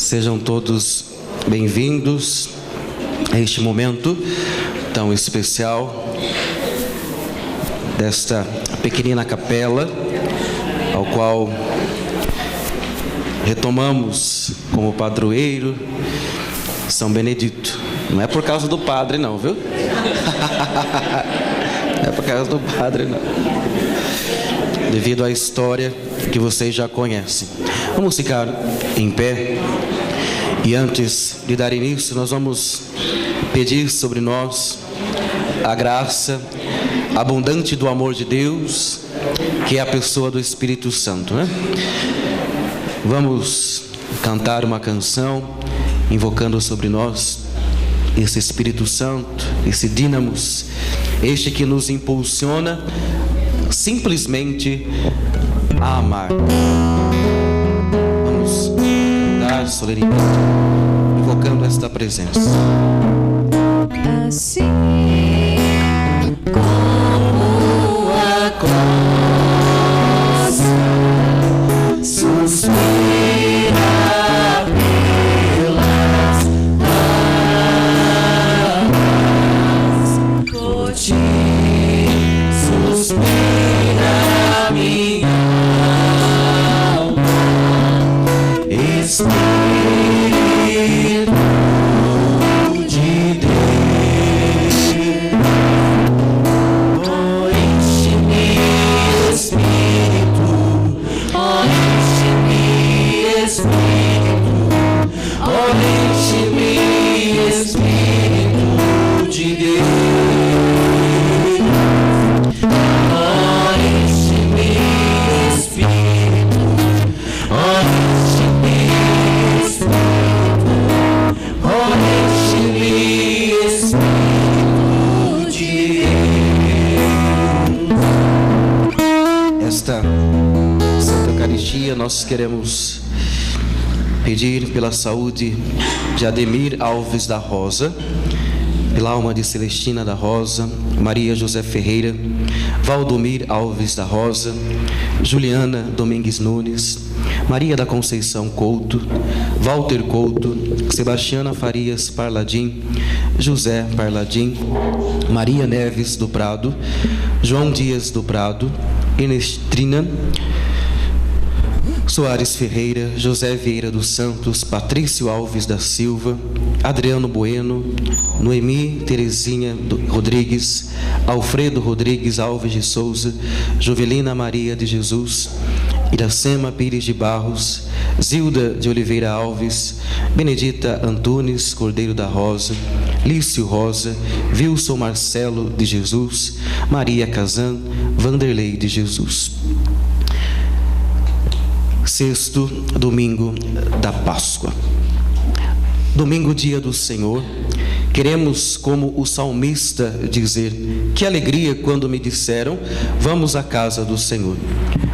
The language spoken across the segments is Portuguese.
Sejam todos bem-vindos a este momento tão especial desta pequenina capela, ao qual retomamos como padroeiro São Benedito. Não é por causa do padre não, viu? Não é por causa do padre não. Devido à história que vocês já conhecem. Vamos ficar em pé. E antes de dar início, nós vamos pedir sobre nós a graça abundante do amor de Deus, que é a pessoa do Espírito Santo, né? Vamos cantar uma canção invocando sobre nós esse Espírito Santo, esse dínamos, este que nos impulsiona simplesmente a amar. Vamos dar solenidade, invocando esta presença. Assim como a costa suspira pelas águas, por ti suspira minha alma, Espírito de Deus, oh, enche-me, Espírito, oh, enche-me, Espírito, oh, enche-me, Espírito de Deus, oh, enche-me, Espírito, oh, enche-me, Espírito, oh, enche-me, Espírito de Deus. Esta Santa Eucaristia nós queremos pedir pela saúde de Ademir Alves da Rosa, pela alma de Celestina da Rosa, Maria José Ferreira, Valdomir Alves da Rosa, Juliana Domingues Nunes, Maria da Conceição Couto, Walter Couto, Sebastiana Farias Parladim, José Parladim, Maria Neves do Prado, João Dias do Prado, Ernestrina Soares Ferreira, José Vieira dos Santos, Patrício Alves da Silva, Adriano Bueno, Noemi Terezinha Rodrigues, Alfredo Rodrigues Alves de Souza, Jovelina Maria de Jesus, Iracema Pires de Barros, Zilda de Oliveira Alves, Benedita Antunes Cordeiro da Rosa, Lício Rosa, Wilson Marcelo de Jesus, Maria Casan, Vanderlei de Jesus. Sexto domingo da Páscoa. Domingo, dia do Senhor. Queremos, como o salmista, dizer: que alegria quando me disseram, vamos à casa do Senhor.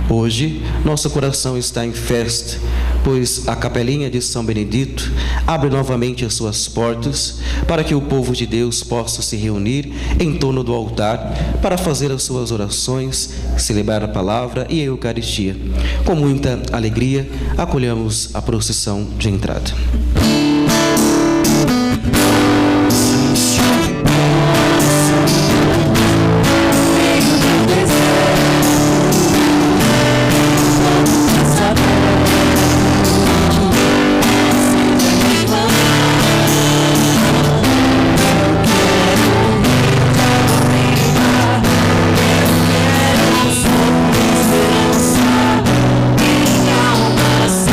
Hoje, nosso coração está em festa, pois a capelinha de São Benedito abre novamente as suas portas para que o povo de Deus possa se reunir em torno do altar para fazer as suas orações, celebrar a palavra e a Eucaristia. Com muita alegria, acolhemos a procissão de entrada. Minha alma se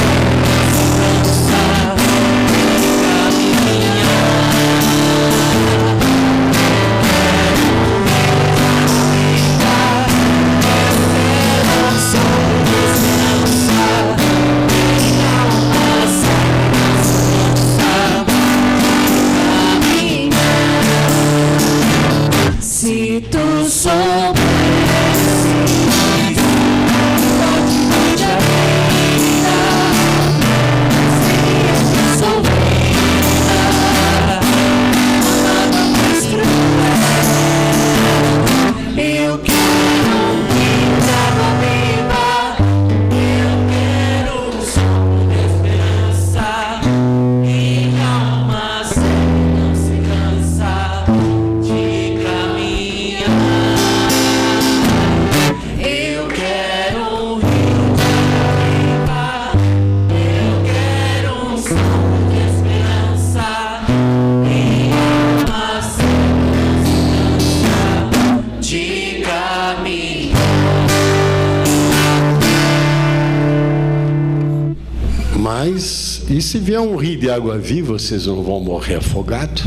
E se vier um rio de água viva, vocês não vão morrer afogados?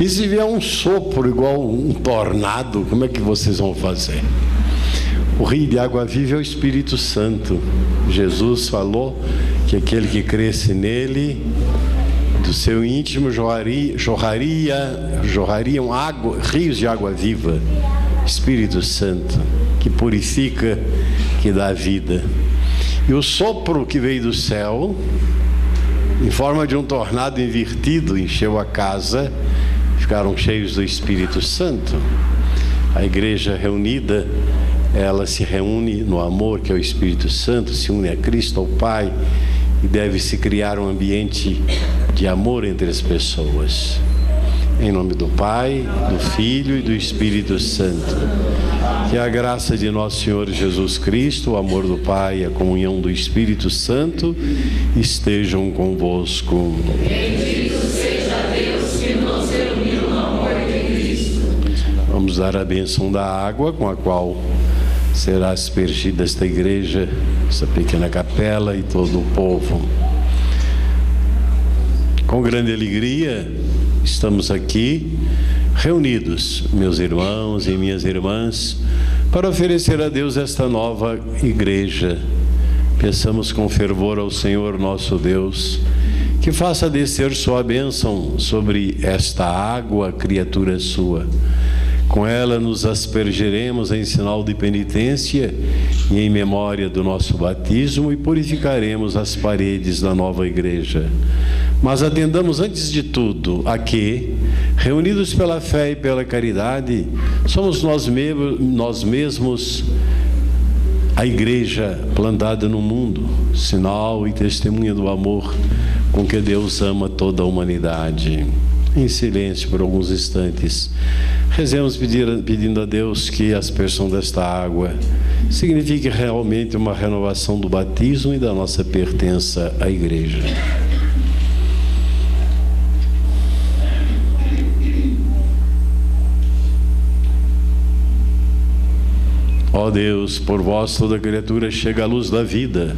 E se vier um sopro igual um tornado, como é que vocês vão fazer? O rio de água viva é o Espírito Santo. Jesus falou que aquele que cresce nele, do seu íntimo jorrariam rios de água viva. Espírito Santo, que purifica, que dá vida. E o sopro que veio do céu, em forma de um tornado invertido, encheu a casa, ficaram cheios do Espírito Santo. A igreja reunida, ela se reúne no amor, que é o Espírito Santo, se une a Cristo, ao Pai, e deve-se criar um ambiente de amor entre as pessoas. Em nome do Pai, do Filho e do Espírito Santo. Que a graça de nosso Senhor Jesus Cristo, o amor do Pai e a comunhão do Espírito Santo estejam convosco. Bendito seja Deus que nos reuniu no amor de Cristo. Vamos dar a bênção da água com a qual será aspergida esta igreja, essa pequena capela e todo o povo. Com grande alegria, estamos aqui reunidos, meus irmãos e minhas irmãs, para oferecer a Deus esta nova igreja. Peçamos com fervor ao Senhor nosso Deus, que faça descer sua bênção sobre esta água, criatura sua. Com ela nos aspergeremos em sinal de penitência e em memória do nosso batismo e purificaremos as paredes da nova igreja. Mas atendamos antes de tudo a que, reunidos pela fé e pela caridade, somos nós mesmos a igreja plantada no mundo, sinal e testemunha do amor com que Deus ama toda a humanidade. Em silêncio por alguns instantes, rezemos pedindo a Deus que a aspersão desta água signifique realmente uma renovação do batismo e da nossa pertença à igreja. Ó Deus, por vós toda criatura chega à luz da vida.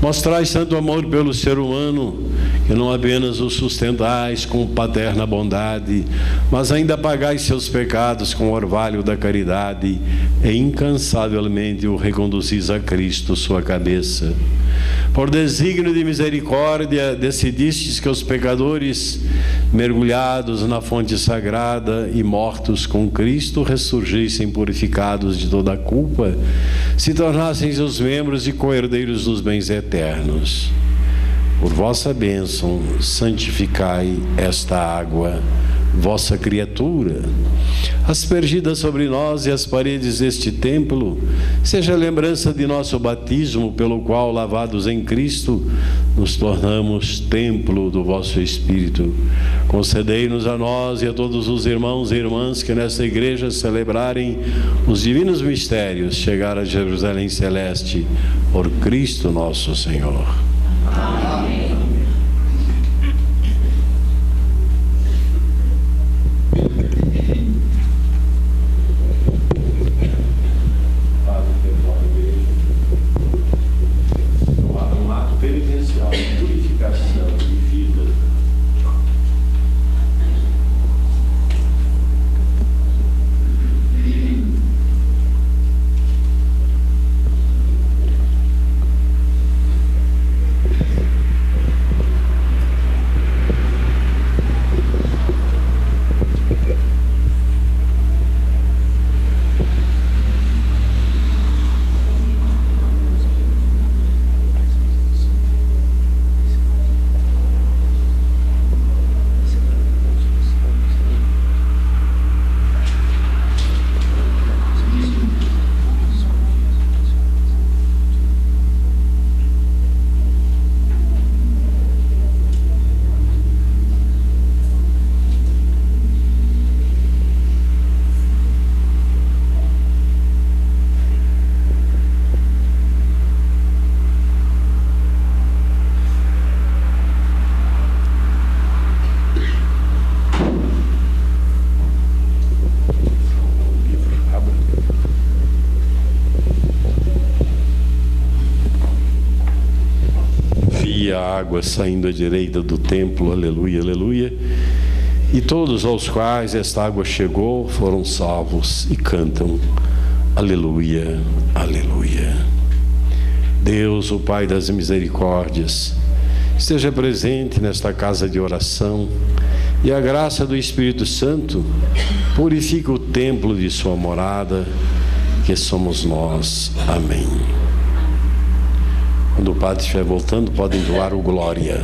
Mostrais tanto amor pelo ser humano, que não apenas o sustentais com paterna bondade, mas ainda pagais seus pecados com o orvalho da caridade e incansavelmente o reconduzis a Cristo, sua cabeça. Por desígnio de misericórdia, decidistes que os pecadores, mergulhados na fonte sagrada e mortos com Cristo, ressurgissem purificados de toda a culpa, se tornassem seus membros e co-herdeiros dos bens eternos. Por vossa bênção, santificai esta água, vossa criatura, aspergida sobre nós e as paredes deste templo, seja a lembrança de nosso batismo, pelo qual, lavados em Cristo, nos tornamos templo do vosso Espírito. Concedei-nos a nós e a todos os irmãos e irmãs que nesta igreja celebrarem os divinos mistérios, chegar a Jerusalém Celeste, por Cristo nosso Senhor. Amém. água saindo à direita do templo, aleluia, aleluia. E todos aos quais esta água chegou foram salvos e cantam, aleluia, aleluia. Deus, o Pai das misericórdias, esteja presente nesta casa de oração, e a graça do Espírito Santo purifica o templo de sua morada, que somos nós. Amém. Quando o Padre estiver voltando, podem doar o Glória.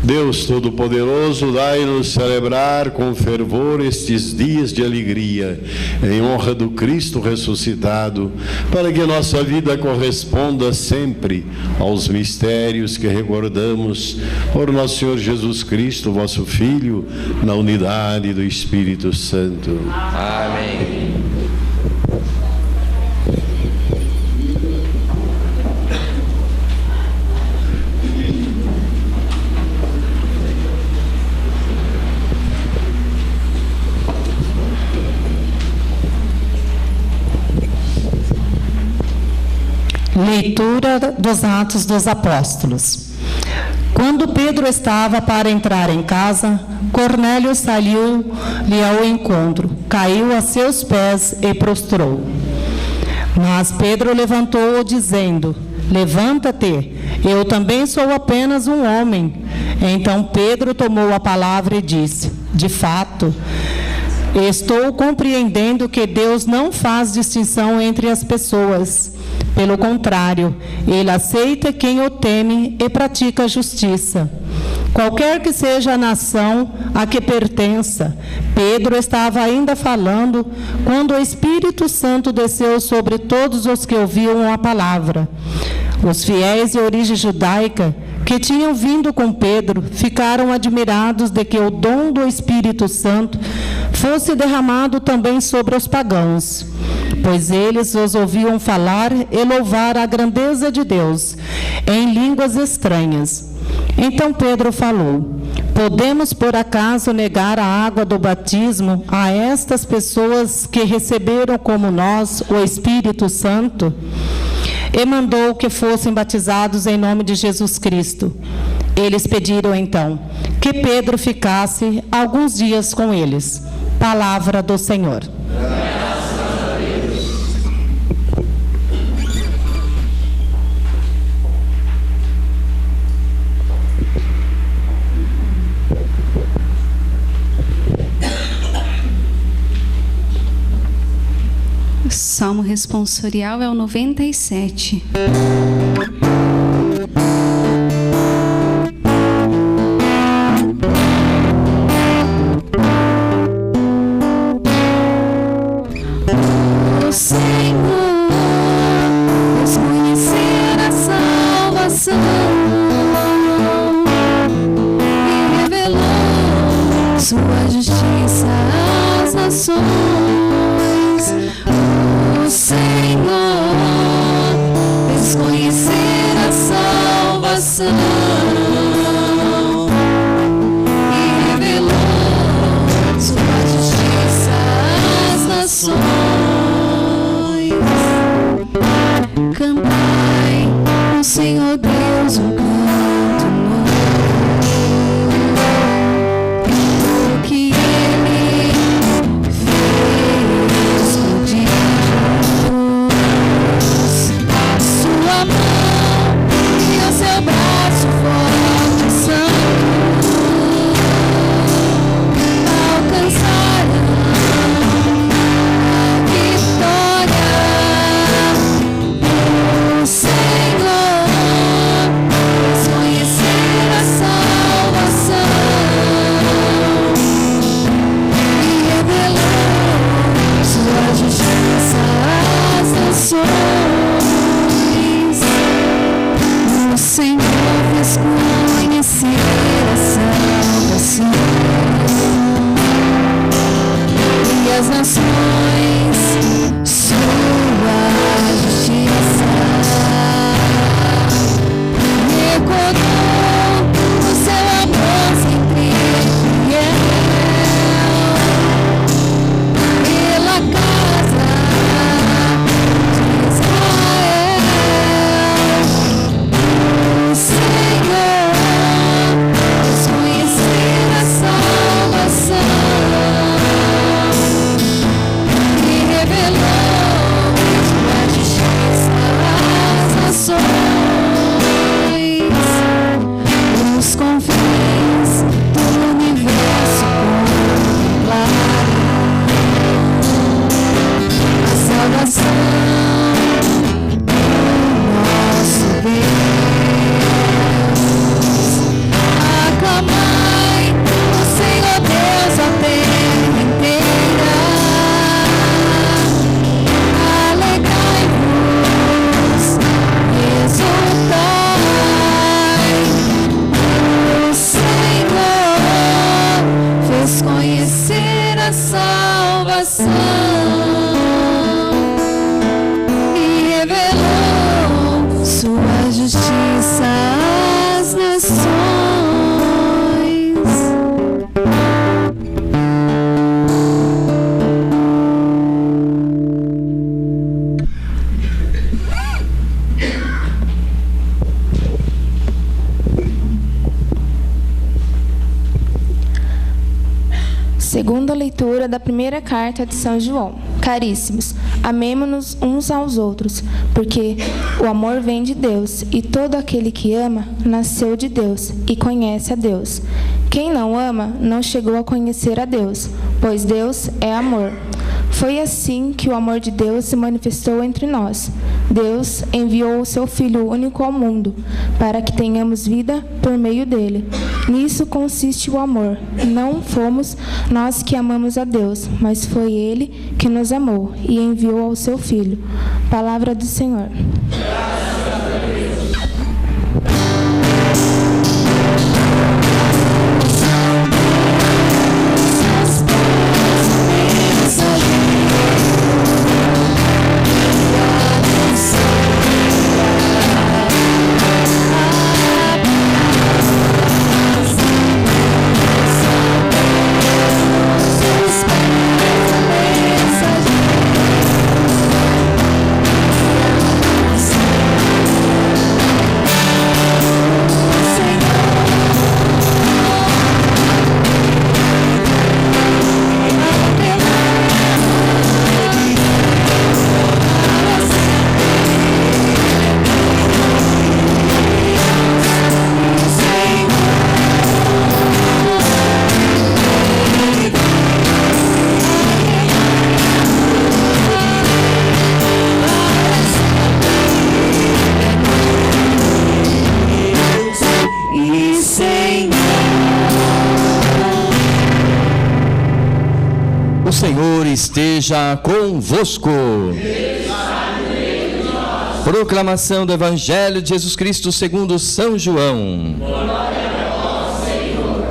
Deus Todo-Poderoso, dai-nos celebrar com fervor estes dias de alegria, em honra do Cristo ressuscitado, para que nossa vida corresponda sempre aos mistérios que recordamos por nosso Senhor Jesus Cristo, vosso Filho, na unidade do Espírito Santo. Amém. Leitura dos Atos dos Apóstolos. Quando Pedro estava para entrar em casa, Cornélio saiu-lhe ao encontro, caiu a seus pés e prostrou. Mas Pedro levantou-o, dizendo: levanta-te, eu também sou apenas um homem. Então Pedro tomou a palavra e disse: de fato, estou compreendendo que Deus não faz distinção entre as pessoas. Pelo contrário, Ele aceita quem o teme e pratica a justiça. Qualquer que seja a nação a que pertença, Pedro estava ainda falando quando o Espírito Santo desceu sobre todos os que ouviam a palavra. Os fiéis de origem judaica que tinham vindo com Pedro ficaram admirados de que o dom do Espírito Santo fosse derramado também sobre os pagãos, pois eles os ouviam falar e louvar a grandeza de Deus em línguas estranhas. Então Pedro falou: podemos por acaso negar a água do batismo a estas pessoas que receberam como nós o Espírito Santo? E mandou que fossem batizados em nome de Jesus Cristo. Eles pediram então que Pedro ficasse alguns dias com eles. Palavra do Senhor. Graças a Deus. O Salmo responsorial é o 97. O Senhor nos conheceu. justiça às nações. O Senhor fez conhecer a salvação e revelou sua justiça às nações. Cantai ao Senhor Deus um canto novo, o que Ele fez prodígios. Sua mão e o seu braço forte e santo alcançaram a vitória. O Senhor fez conhecer a salvação e revelou sua justiça às nações. O Senhor fez conhecer a salvação e as nações sua justiça. Recordou o seu amor sempre fiel pela casa de Israel. O Senhor fez conhecer a salvação e revelou sua justiça às nações. Os confins do universo contemplaram a salvação do nosso Deus. Aclamai o Senhor Deus, a terra inteira. Alegrai-vos, exultai. O Senhor fez conhecer a salvação e revelou sua justiça às nações. Segunda leitura da primeira carta de São João. Caríssimos, amemo-nos uns aos outros, porque o amor vem de Deus, e todo aquele que ama nasceu de Deus e conhece a Deus. Quem não ama não chegou a conhecer a Deus, pois Deus é amor. Foi assim que o amor de Deus se manifestou entre nós. Deus enviou o seu Filho único ao mundo, para que tenhamos vida por meio dele. Nisso consiste o amor. Não fomos nós que amamos a Deus, mas foi Ele que nos amou e enviou ao seu Filho. Palavra do Senhor. O Senhor esteja convosco. Proclamação do Evangelho de Jesus Cristo segundo São João. Glória a vós, Senhor.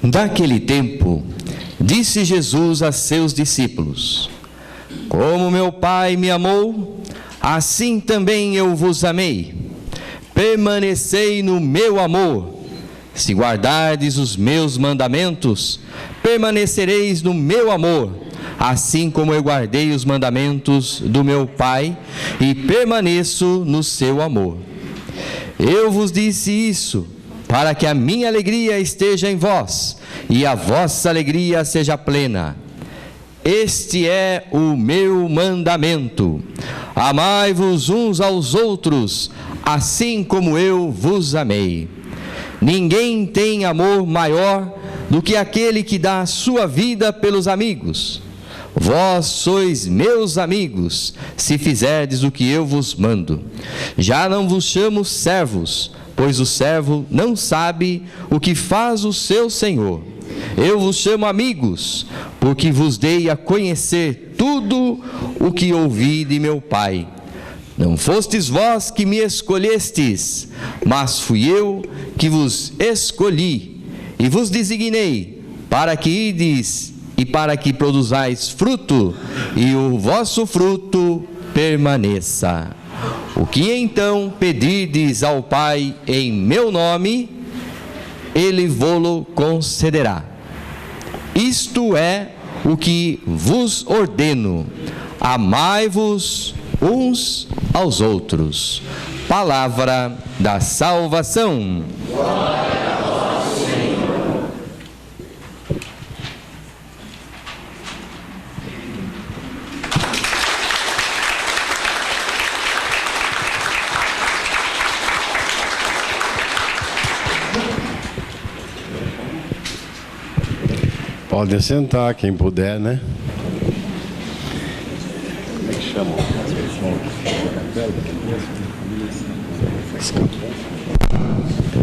Naquele tempo, disse Jesus a seus discípulos: Como meu Pai me amou, assim também eu vos amei. Permanecei no meu amor. Se guardardes os meus mandamentos, permanecereis no meu amor, assim como eu guardei os mandamentos do meu Pai e permaneço no seu amor. Eu vos disse isso, para que a minha alegria esteja em vós e a vossa alegria seja plena. Este é o meu mandamento: amai-vos uns aos outros, assim como eu vos amei. Ninguém tem amor maior do que aquele que dá a sua vida pelos amigos. Vós sois meus amigos, se fizerdes o que eu vos mando. Já não vos chamo servos, pois o servo não sabe o que faz o seu senhor. Eu vos chamo amigos, porque vos dei a conhecer tudo o que ouvi de meu Pai. Não fostes vós que me escolhestes, mas fui eu que vos escolhi e vos designei para que ides e para que produzais fruto, e o vosso fruto permaneça. O que então pedirdes ao Pai em meu nome, Ele vô-lo concederá. Isto é o que vos ordeno: amai-vos uns aos outros. Palavra da salvação. Glória a vós, Senhor. Pode sentar, quem puder, né? Como é que chama?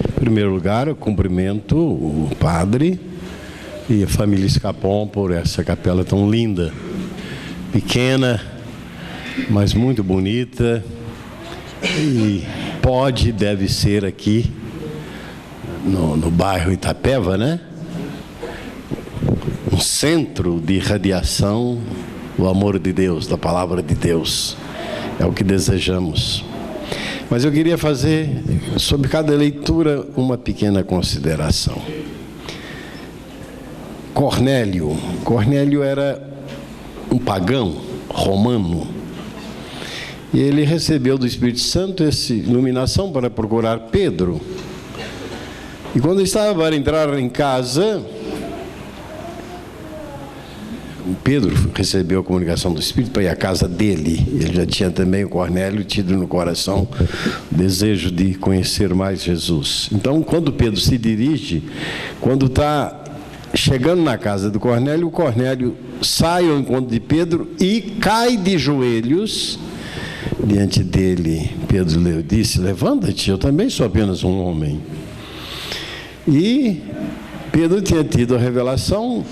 Em primeiro lugar, eu cumprimento o padre e a família Escapon por essa capela tão linda, pequena, mas muito bonita, e pode e deve ser aqui no bairro Itapeva, né? Um centro de irradiação do amor de Deus, da palavra de Deus. É o que desejamos. Mas eu queria fazer, sobre cada leitura, uma pequena consideração. Cornélio era um pagão romano. E ele recebeu do Espírito Santo essa iluminação para procurar Pedro. E quando estava para entrar em casa, Pedro recebeu a comunicação do Espírito para ir à casa dele. Ele já tinha também, o Cornélio, tido no coração o desejo de conhecer mais Jesus. Então, quando Pedro se dirige, quando está chegando na casa do Cornélio, o Cornélio sai ao encontro de Pedro e cai de joelhos diante dele. Pedro disse: levanta-te, eu também sou apenas um homem. E Pedro tinha tido a revelação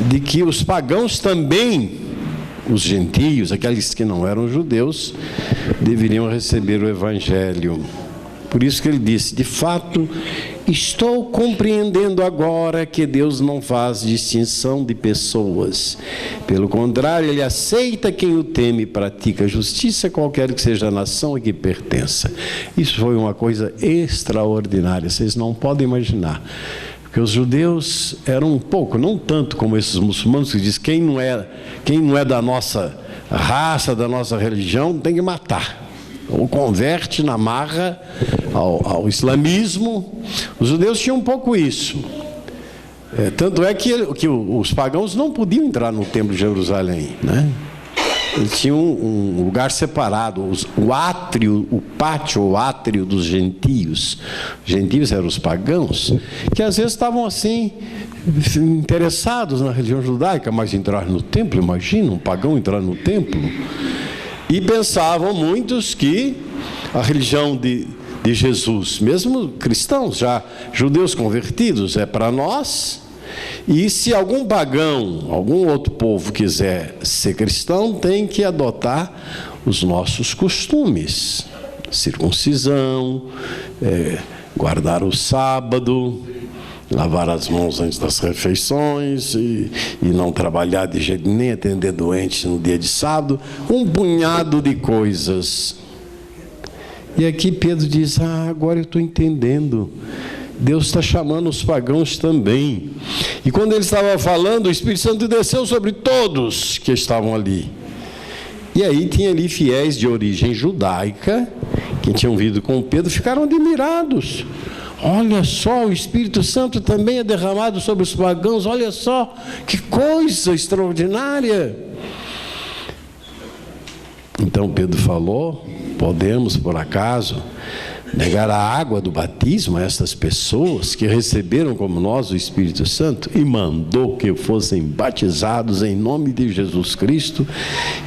de que os pagãos também, os gentios, aqueles que não eram judeus, deveriam receber o Evangelho. Por isso que ele disse: de fato, estou compreendendo agora que Deus não faz distinção de pessoas. Pelo contrário, Ele aceita quem o teme e pratica justiça, qualquer que seja a nação a que pertença. Isso foi uma coisa extraordinária, vocês não podem imaginar. Porque os judeus eram um pouco, não tanto como esses muçulmanos que dizem: quem não é da nossa raça, da nossa religião, tem que matar. Ou converte na marra ao islamismo. Os judeus tinham um pouco isso. Tanto é que os pagãos não podiam entrar no templo de Jerusalém, né? Eles tinham um lugar separado, o átrio, o pátio, o átrio dos gentios. Os gentios eram os pagãos, que às vezes estavam assim, interessados na religião judaica, mas entrar no templo, imagina um pagão entrar no templo. E pensavam muitos que a religião de Jesus, mesmo cristãos, já judeus convertidos, é para nós. E se algum pagão, algum outro povo quiser ser cristão, tem que adotar os nossos costumes. Circuncisão, guardar o sábado, lavar as mãos antes das refeições e não trabalhar de jeito nem atender doente no dia de sábado, um punhado de coisas. E aqui Pedro diz: agora eu estou entendendo. Deus está chamando os pagãos também. E quando ele estava falando, o Espírito Santo desceu sobre todos que estavam ali. E aí tinha ali fiéis de origem judaica, que tinham vindo com Pedro, ficaram admirados. Olha só, o Espírito Santo também é derramado sobre os pagãos. Olha só, que coisa extraordinária. Então Pedro falou: podemos, por acaso, negar a água do batismo a estas pessoas que receberam como nós o Espírito Santo? E mandou que fossem batizados em nome de Jesus Cristo.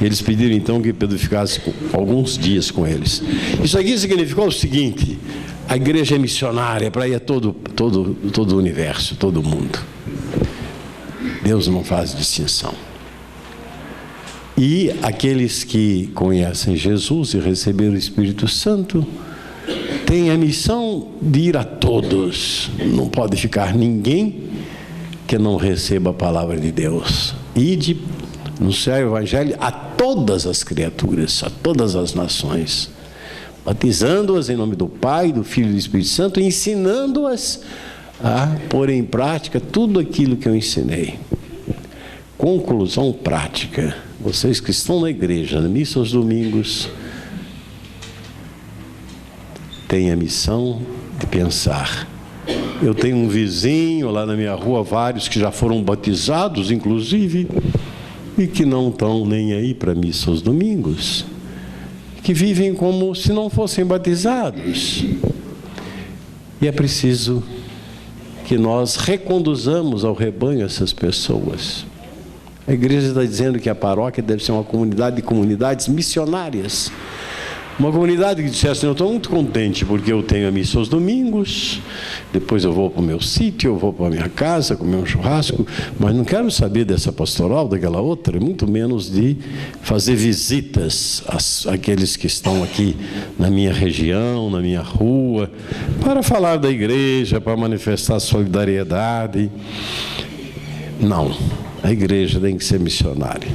Eles pediram então que Pedro ficasse alguns dias com eles. Isso aqui significou o seguinte: a igreja é missionária para ir a todo o universo, todo mundo. Deus não faz distinção. E aqueles que conhecem Jesus e receberam o Espírito Santo têm a missão de ir a todos. Não pode ficar ninguém que não receba a palavra de Deus. Ide, anunciar o Evangelho a todas as criaturas, a todas as nações, batizando-as em nome do Pai, do Filho e do Espírito Santo, ensinando-as a pôr em prática tudo aquilo que eu ensinei. Conclusão prática: vocês que estão na igreja, na missa aos domingos, têm a missão de pensar. Eu tenho um vizinho lá na minha rua, vários que já foram batizados, inclusive, e que não estão nem aí para a missa aos domingos, que vivem como se não fossem batizados. E é preciso que nós reconduzamos ao rebanho essas pessoas. A igreja está dizendo que a paróquia deve ser uma comunidade de comunidades missionárias. Uma comunidade que dissesse: eu estou muito contente porque eu tenho a missa aos domingos, depois eu vou para o meu sítio, eu vou para a minha casa comer um churrasco, mas não quero saber dessa pastoral, daquela outra, muito menos de fazer visitas àqueles que estão aqui na minha região, na minha rua, para falar da igreja, para manifestar solidariedade. Não. A igreja tem que ser missionária.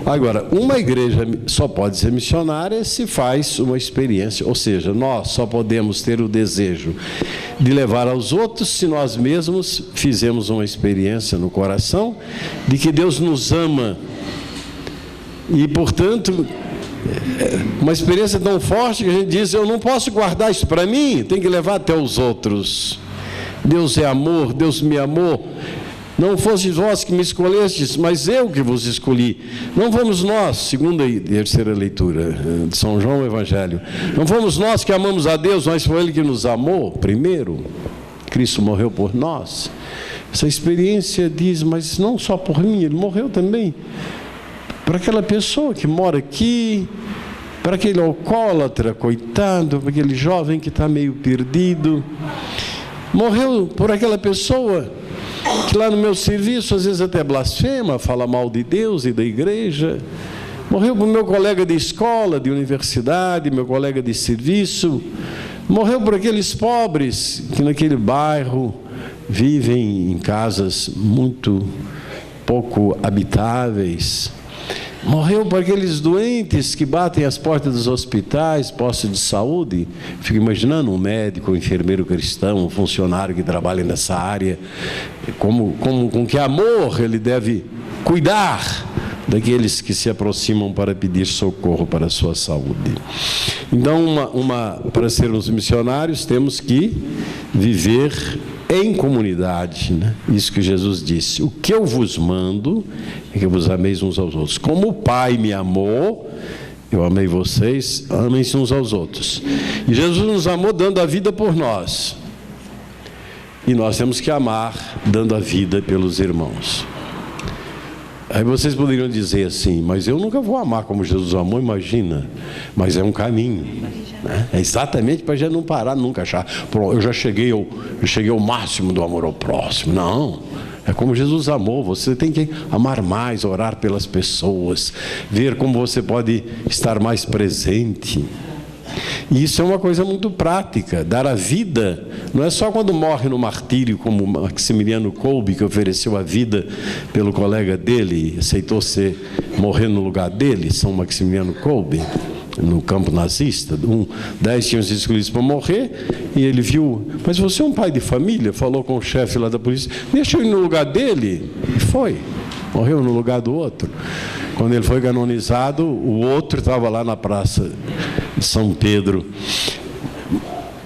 Agora, uma igreja só pode ser missionária se faz uma experiência, ou seja, nós só podemos ter o desejo de levar aos outros se nós mesmos fizemos uma experiência no coração de que Deus nos ama. E, portanto, uma experiência tão forte que a gente diz: eu não posso guardar isso para mim, tem que levar até os outros. Deus é amor, Deus me amou. Não fosse vós que me escolhestes, mas eu que vos escolhi. Não fomos nós, segunda e terceira leitura de São João o Evangelho, não fomos nós que amamos a Deus, mas foi Ele que nos amou primeiro. Cristo morreu por nós. Essa experiência diz: mas não só por mim, Ele morreu também para aquela pessoa que mora aqui, para aquele alcoólatra, coitado, para aquele jovem que está meio perdido. Morreu por aquela pessoa que lá no meu serviço às vezes até blasfema, fala mal de Deus e da igreja. Morreu por meu colega de escola, de universidade, meu colega de serviço. Morreu por aqueles pobres que naquele bairro vivem em casas muito pouco habitáveis. Morreu por aqueles doentes que batem as portas dos hospitais, postos de saúde. Fico imaginando um médico, um enfermeiro cristão, um funcionário que trabalha nessa área, com que amor ele deve cuidar daqueles que se aproximam para pedir socorro para a sua saúde. Então, para sermos missionários, temos que viver em comunidade, né? Isso que Jesus disse: o que eu vos mando é que vos ameis uns aos outros. Como o Pai me amou, eu amei vocês, amem-se uns aos outros. E Jesus nos amou dando a vida por nós. E nós temos que amar dando a vida pelos irmãos. Aí vocês poderiam dizer assim: mas eu nunca vou amar como Jesus amou, imagina. Mas é um caminho, né? É exatamente para a gente não parar, nunca achar: eu já cheguei ao máximo do amor ao próximo. Não, é como Jesus amou. Você tem que amar mais, orar pelas pessoas, ver como você pode estar mais presente. E isso é uma coisa muito prática. Dar a vida não é só quando morre no martírio, como Maximiliano Kolbe, que ofereceu a vida pelo colega dele, aceitou morrer no lugar dele, São Maximiliano Kolbe, no campo nazista. 10 tinham sido escolhidos para morrer, e ele viu, mas você é um pai de família, falou com o chefe lá da polícia, deixa eu ir no lugar dele, e foi, morreu no lugar do outro. Quando ele foi canonizado, o outro estava lá na praça de São Pedro.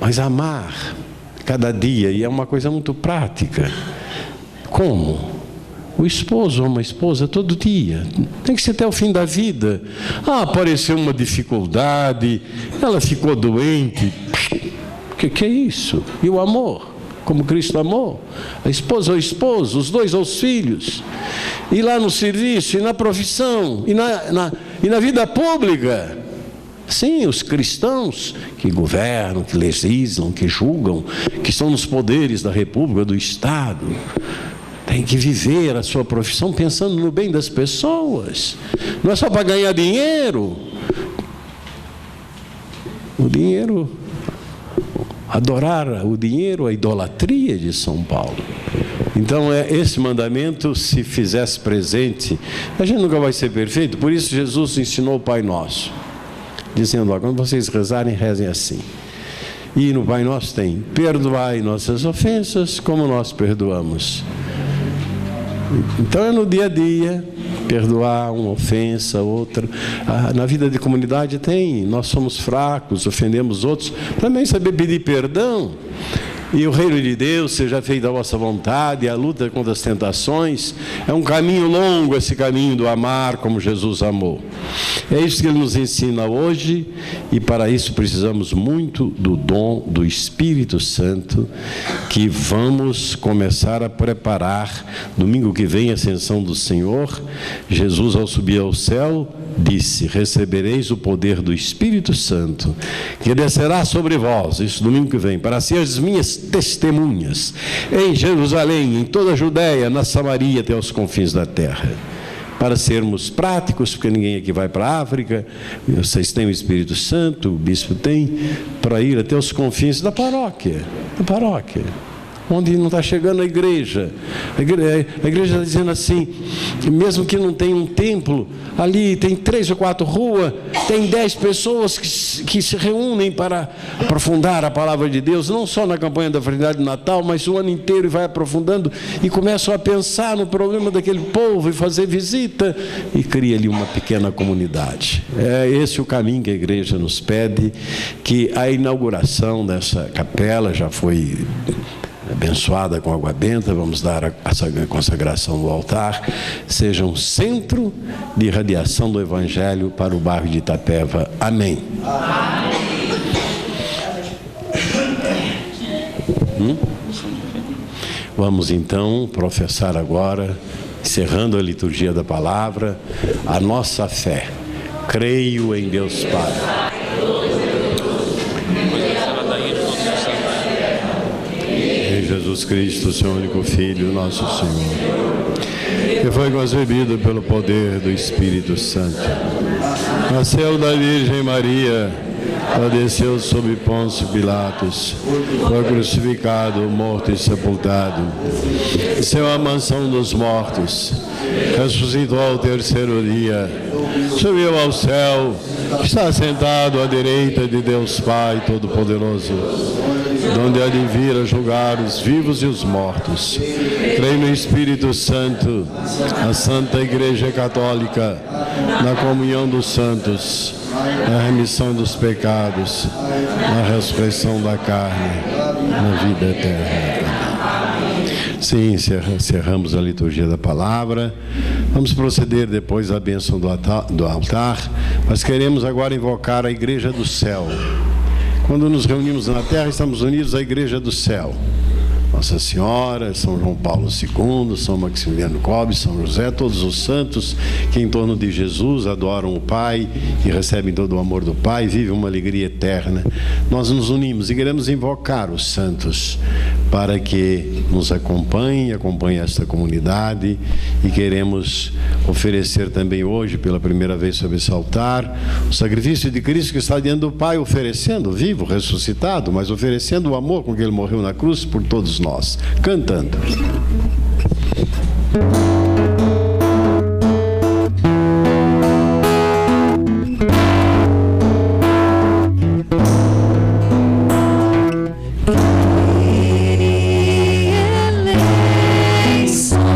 Mas amar cada dia, e é uma coisa muito prática. Como? O esposo ama a esposa todo dia, tem que ser até o fim da vida. Apareceu uma dificuldade, ela ficou doente, o que é isso? E o amor, como Cristo amou, a esposa ao esposo, os dois aos filhos, e lá no serviço, e na profissão, e na vida pública. Sim, os cristãos que governam, que legislam, que julgam, que estão nos poderes da República, do Estado, tem que viver a sua profissão pensando no bem das pessoas. Não é só para ganhar dinheiro. O dinheiro, adorar o dinheiro, a idolatria de São Paulo. Então, esse mandamento, se fizesse presente, a gente nunca vai ser perfeito. Por isso, Jesus ensinou o Pai Nosso, dizendo: quando vocês rezarem, rezem assim. E no Pai Nosso tem: perdoai nossas ofensas, como nós perdoamos. Então é no dia a dia, perdoar uma ofensa, outra. Na vida de comunidade tem, nós somos fracos, ofendemos outros, também saber pedir perdão. E o reino de Deus seja feita a vossa vontade, a luta contra as tentações. É um caminho longo, esse caminho do amar como Jesus amou. É isso que Ele nos ensina hoje, e para isso precisamos muito do dom do Espírito Santo, que vamos começar a preparar. Domingo que vem, a ascensão do Senhor. Jesus, ao subir ao céu, disse: recebereis o poder do Espírito Santo, que descerá sobre vós, isso domingo que vem, para ser as minhas testemunhas em Jerusalém, em toda a Judéia, na Samaria, até os confins da terra. Para sermos práticos, porque ninguém aqui vai para a África, vocês têm o Espírito Santo, o bispo tem, para ir até os confins da paróquia, onde não está chegando a igreja. A igreja está dizendo assim: mesmo que não tenha um templo, ali tem 3 ou 4 ruas, tem 10 pessoas que se reúnem para aprofundar a palavra de Deus, não só na campanha da Fraternidade de Natal, mas o ano inteiro, e vai aprofundando, e começam a pensar no problema daquele povo, e fazer visita, e cria ali uma pequena comunidade. É esse o caminho que a igreja nos pede, que a inauguração dessa capela já foi abençoada com água benta, vamos dar a consagração do altar, seja um centro de irradiação do Evangelho para o bairro de Itapeva. Amém. Vamos então professar agora, encerrando a liturgia da palavra, a nossa fé. Creio em Deus Pai, Jesus Cristo, seu único Filho, nosso Senhor, que foi concebido pelo poder do Espírito Santo, nasceu da Virgem Maria, padeceu sob Pôncio Pilatos, foi crucificado, morto e sepultado, desceu à mansão dos mortos, ressuscitou ao terceiro dia, subiu ao céu, está sentado à direita de Deus Pai Todo-Poderoso, donde há de vir a julgar os vivos e os mortos. Creio no Espírito Santo, a Santa Igreja Católica, na comunhão dos santos, na remissão dos pecados, na ressurreição da carne, na vida eterna. Sim, encerramos a liturgia da palavra. Vamos proceder depois à bênção do altar, mas queremos agora invocar a Igreja do Céu. Quando nos reunimos na terra, estamos unidos à Igreja do Céu. Nossa Senhora, São João Paulo II, São Maximiliano Kolbe, São José, todos os santos que em torno de Jesus adoram o Pai e recebem todo o amor do Pai, vivem uma alegria eterna. Nós nos unimos e queremos invocar os santos para que nos acompanhem esta comunidade, e queremos oferecer também hoje, pela primeira vez sobre esse altar, o sacrifício de Cristo que está diante do Pai, oferecendo, vivo, ressuscitado, mas oferecendo o amor com que Ele morreu na cruz por todos nós, cantando. Eleição.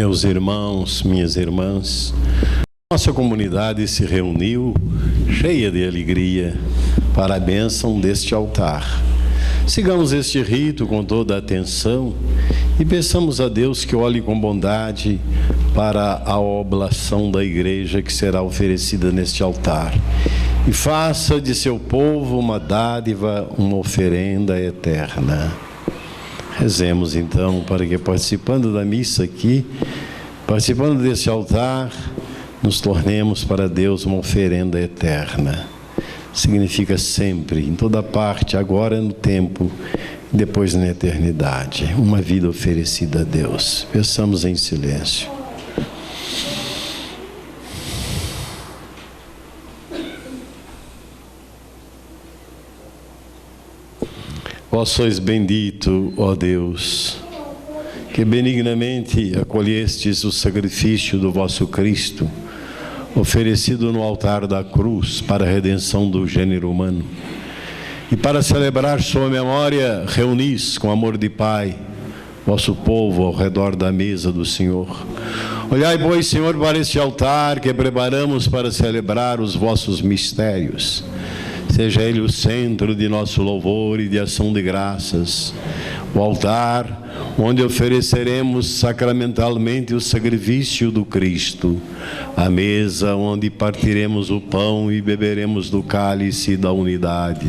Meus irmãos, minhas irmãs, nossa comunidade se reuniu cheia de alegria para a bênção deste altar. Sigamos este rito com toda a atenção e peçamos a Deus que olhe com bondade para a oblação da igreja que será oferecida neste altar e faça de seu povo uma dádiva, uma oferenda eterna. Rezemos então para que, participando da missa aqui, participando desse altar, nos tornemos para Deus uma oferenda eterna. Significa sempre, em toda parte, agora no tempo, depois na eternidade, uma vida oferecida a Deus. Peçamos em silêncio. Vós sois bendito, ó Deus, que benignamente acolhestes o sacrifício do vosso Cristo, oferecido no altar da cruz para a redenção do gênero humano. E para celebrar sua memória, reunis com amor de Pai vosso povo ao redor da mesa do Senhor. Olhai, pois, Senhor, para este altar que preparamos para celebrar os vossos mistérios. Seja ele o centro de nosso louvor e de ação de graças. O altar onde ofereceremos sacramentalmente o sacrifício do Cristo. A mesa onde partiremos o pão e beberemos do cálice da unidade.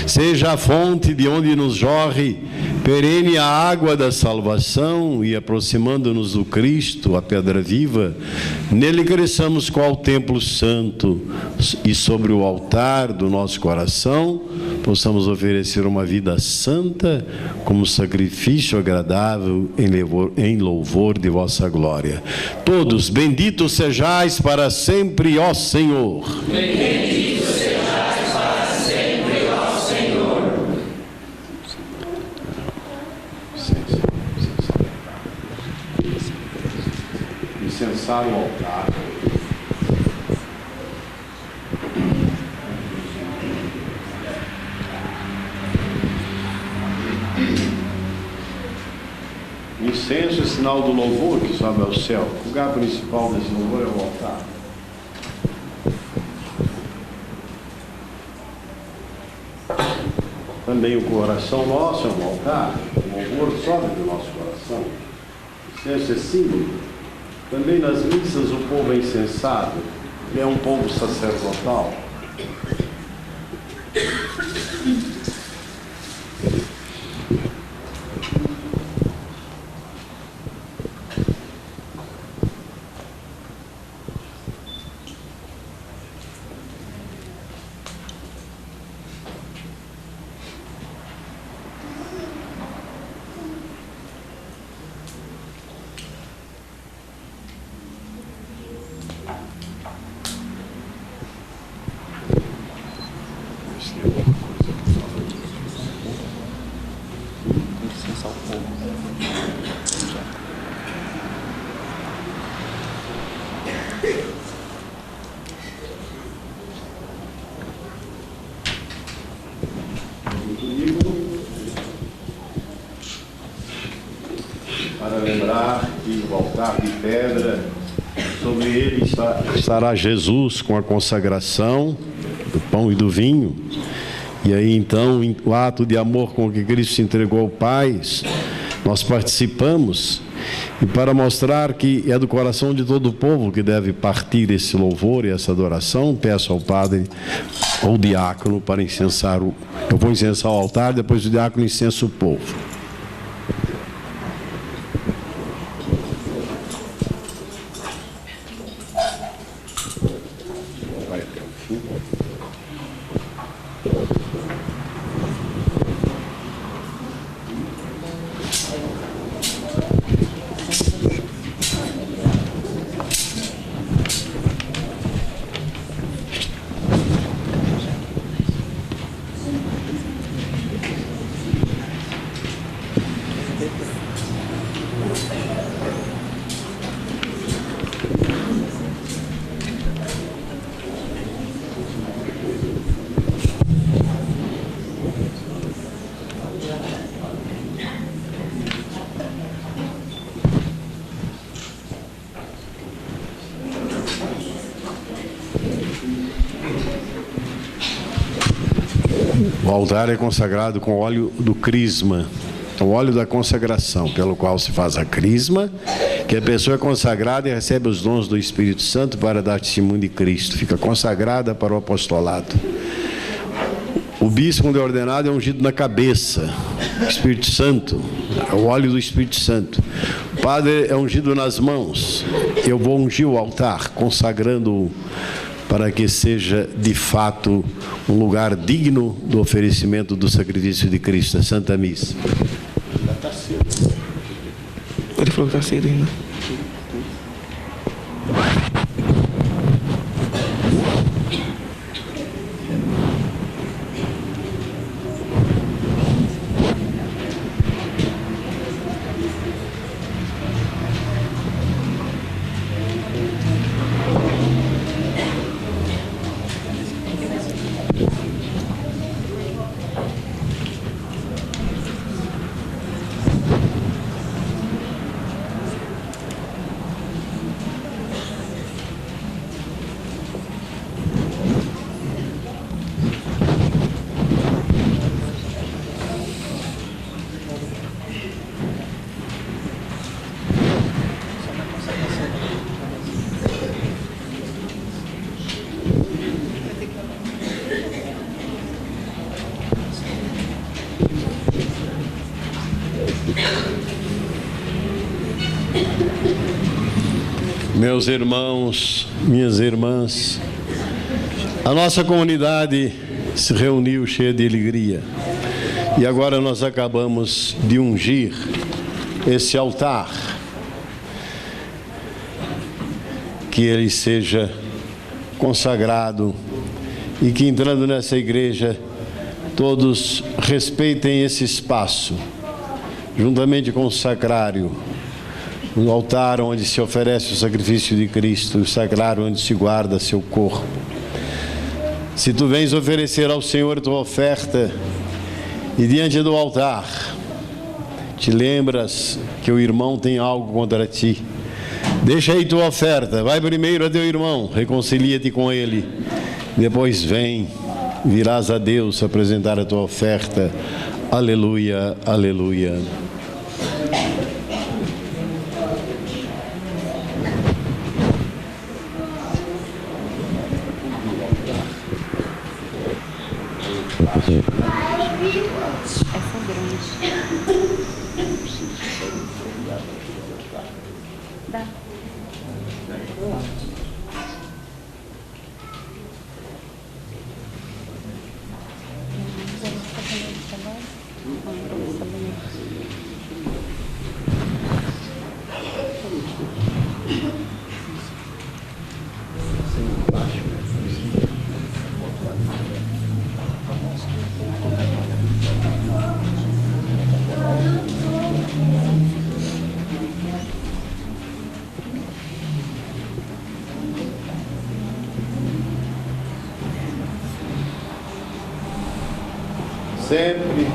Seja a fonte de onde nos jorre perene a água da salvação e, aproximando-nos do Cristo, a pedra viva, nele cresçamos qual templo santo e sobre o altar do nosso coração possamos oferecer uma vida santa como sacrifício agradável em louvor de vossa glória. Todos, benditos sejais para sempre, ó Senhor. Bendito sejais para sempre, ó Senhor. Incensar o altar. Incenso é sinal do louvor que sobe ao céu. O lugar principal desse louvor é o altar. Também o coração nosso é um altar. O louvor sobe do nosso coração. O incenso é símbolo. Também nas missas o povo é incensado, que é um povo sacerdotal. Para lembrar que o altar de pedra, sobre ele estará Jesus com a consagração do pão e do vinho. E aí então, o ato de amor com que Cristo se entregou ao Pai, nós participamos. E para mostrar que é do coração de todo o povo que deve partir esse louvor e essa adoração, peço ao padre ou diácono para incensar eu vou incensar o altar, depois o diácono incensa o povo. altar é consagrado com óleo do crisma, o óleo da consagração, pelo qual se faz a crisma, que a pessoa é consagrada e recebe os dons do Espírito Santo para dar testemunho de Cristo, fica consagrada para o apostolado. O bispo, quando é ordenado, é ungido na cabeça, Espírito Santo, o óleo do Espírito Santo. O padre é ungido nas mãos. Eu vou ungir o altar, consagrando-o para que seja, de fato, um lugar digno do oferecimento do sacrifício de Cristo, a Santa Missa. Ele falou que está cedo ainda. Meus irmãos, minhas irmãs, a nossa comunidade se reuniu cheia de alegria. E agora nós acabamos de ungir esse altar. Que ele seja consagrado e que, entrando nessa igreja, todos respeitem esse espaço, juntamente com o sacrário, o altar onde se oferece o sacrifício de Cristo, o sacrário onde se guarda seu corpo. Se tu vens oferecer ao Senhor tua oferta e diante do altar te lembras que o irmão tem algo contra ti, deixa aí tua oferta, vai primeiro a teu irmão, reconcilia-te com ele, depois vem, virás a Deus apresentar a tua oferta. Aleluia, aleluia. Sempre,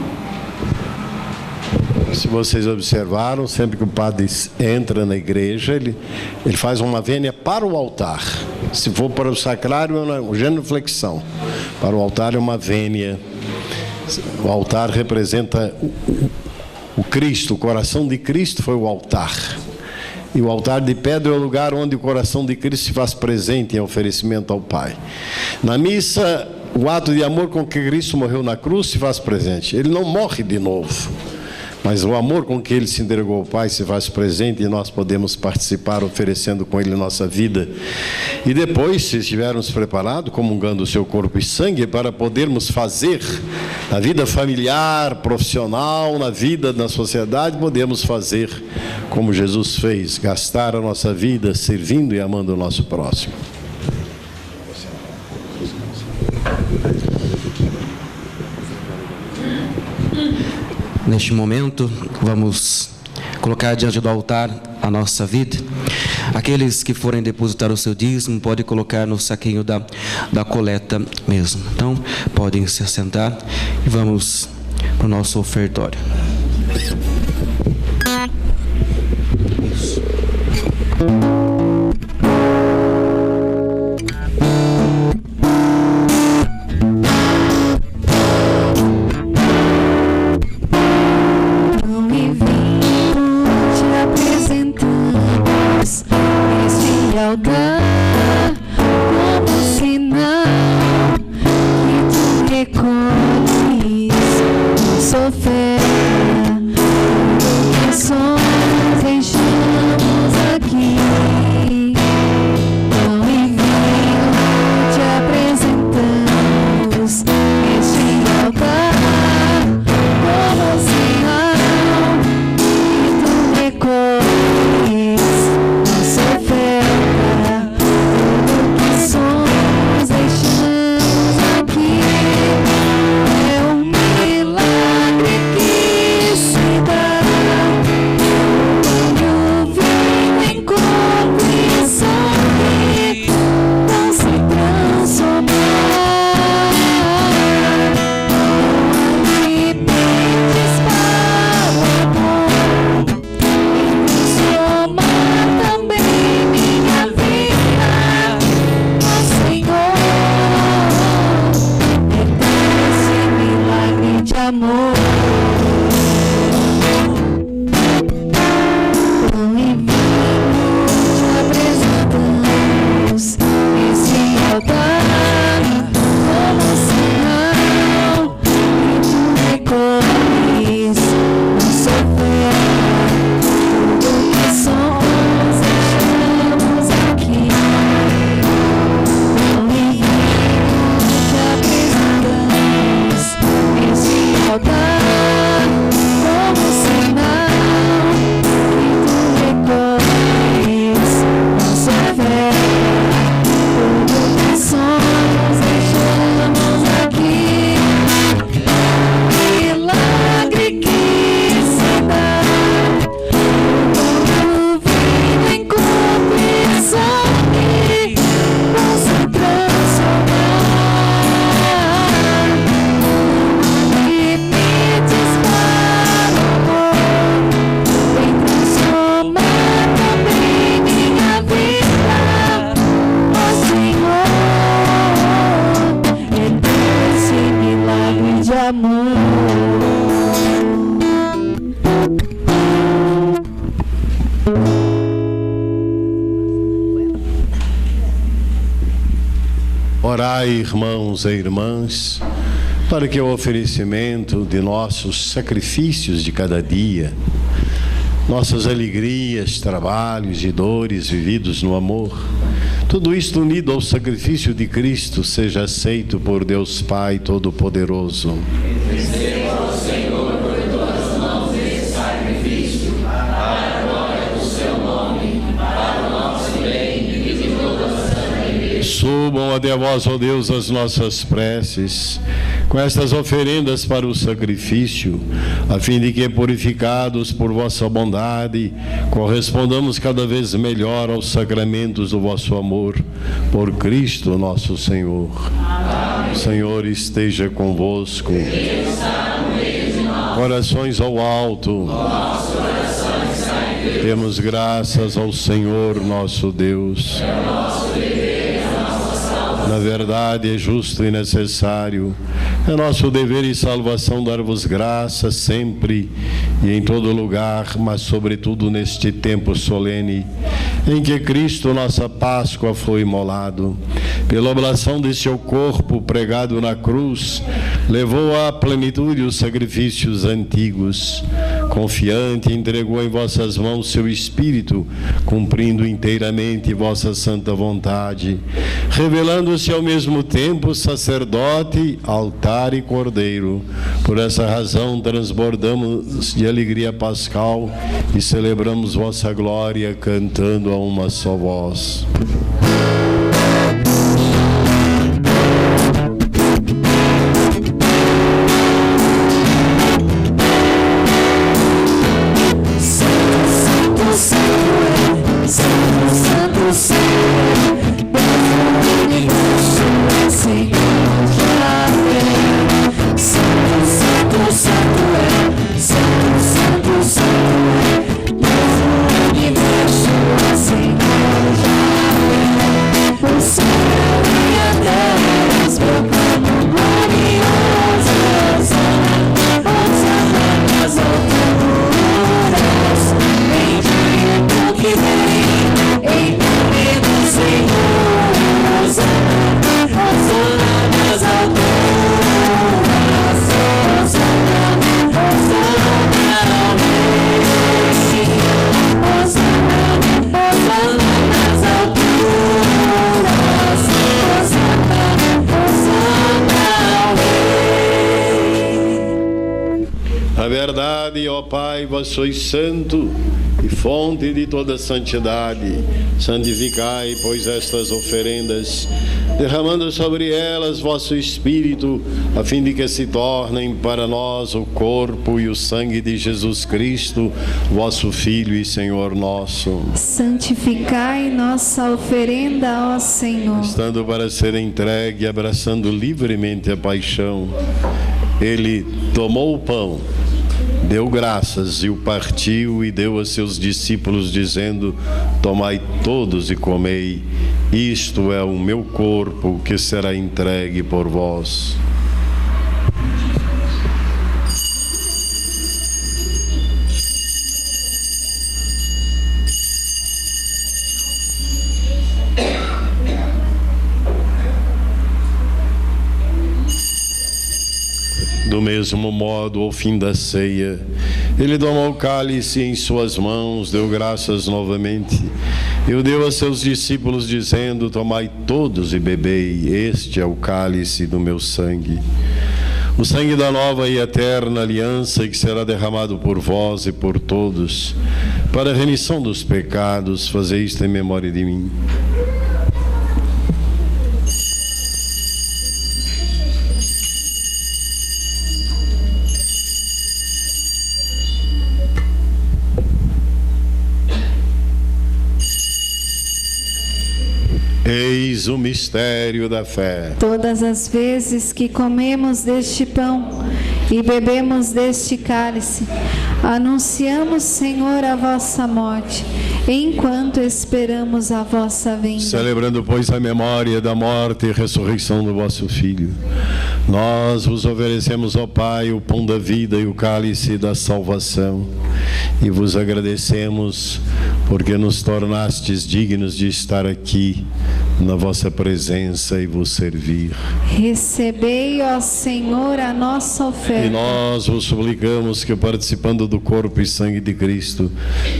se vocês observaram, sempre que o padre entra na igreja, ele faz uma vênia para o altar. Se for para o sacrário, é uma genuflexão. Para o altar é uma vênia. O altar representa o Cristo, o coração de Cristo foi o altar. E o altar de pedra é o lugar onde o coração de Cristo se faz presente em oferecimento ao Pai. Na missa, o ato de amor com que Cristo morreu na cruz se faz presente. Ele não morre de novo, mas o amor com que ele se entregou ao Pai se faz presente e nós podemos participar oferecendo com ele nossa vida. E depois, se estivermos preparados, comungando o seu corpo e sangue, para podermos fazer na vida familiar, profissional, na vida na sociedade, podemos fazer como Jesus fez, gastar a nossa vida servindo e amando o nosso próximo. Neste momento, vamos colocar diante do altar a nossa vida. Aqueles que forem depositar o seu dízimo, podem colocar no saquinho da coleta mesmo. Então, podem se assentar e vamos para o nosso ofertório. Isso. nossa oferta, tudo que somos deixamos aqui. Pão e vinho te apresentamos este altar, como sinal que tu recolhes nossa oferta, tudo que somos deixamos aqui. É um milagre que se dá quando o vinho em corpo e sangue vão se transformar. Limites para o amor e transformar também minha vida, ó Senhor. Esse milagre de amor. Pão e vinho te apresentamos esse altar, como sinal que tu recolhes nossa oferta, tudo que somos deixamos aqui. Pão e vinho te apresentamos esse altar, como sinal que tu recolhes nossa oferta, tudo que somos deixamos aqui. Milagre que se dá quando o vinho em corpo e sangue vão se transformar. Limites para o amor, vem transformar também minha vida, ó Senhor. É desse milagre de amor. Orai, irmãos e irmãs, para que o oferecimento de nossos sacrifícios de cada dia, nossas alegrias, trabalhos e dores vividos no amor, tudo isto unido ao sacrifício de Cristo, seja aceito por Deus Pai Todo-Poderoso. Subam até vós, ó Deus, as nossas preces, com estas oferendas para o sacrifício, a fim de que, purificados por vossa bondade, correspondamos cada vez melhor aos sacramentos do vosso amor, por Cristo nosso Senhor. Amém. O Senhor esteja convosco. Ele está no meio de nós. Corações ao alto. Nosso coração está em Deus. Demos graças ao Senhor nosso Deus. É o nosso dever. Na verdade, é justo e necessário, é nosso dever e salvação dar-vos graças sempre e em todo lugar, mas sobretudo neste tempo solene, em que Cristo, nossa Páscoa, foi imolado. Pela oblação de seu corpo pregado na cruz, levou à plenitude os sacrifícios antigos. Confiante, entregou em vossas mãos seu Espírito, cumprindo inteiramente vossa santa vontade, revelando-se ao mesmo tempo sacerdote, altar e cordeiro. Por essa razão transbordamos de alegria pascal e celebramos vossa glória cantando a uma só voz. Santo, A verdade, ó Pai, vós sois santo e fonte de toda santidade. Santificai, pois, estas oferendas, derramando sobre elas vosso Espírito, a fim de que se tornem para nós o corpo e o sangue de Jesus Cristo, vosso Filho e Senhor nosso. Santificai nossa oferenda, ó Senhor. Estando para ser entregue, abraçando livremente a paixão, ele tomou o pão, deu graças e o partiu e deu a seus discípulos, dizendo: tomai todos e comei, isto é o meu corpo que será entregue por vós. Do mesmo modo, ao fim da ceia, ele tomou o cálice em suas mãos, deu graças novamente e o deu a seus discípulos, dizendo: tomai todos e bebei, este é o cálice do meu sangue, o sangue da nova e eterna aliança, que será derramado por vós e por todos, para a remissão dos pecados. Fazei isto em memória de mim. Eis o mistério da fé. Todas as vezes que comemos deste pão e bebemos deste cálice, anunciamos, Senhor, a vossa morte, enquanto esperamos a vossa vinda. Celebrando, pois, a memória da morte e ressurreição do vosso Filho, nós vos oferecemos, ó Pai, o pão da vida e o cálice da salvação, e vos agradecemos porque nos tornastes dignos de estar aqui na vossa presença e vos servir. Recebei, ó Senhor, a nossa oferta. E nós vos suplicamos que, participando do corpo e sangue de Cristo,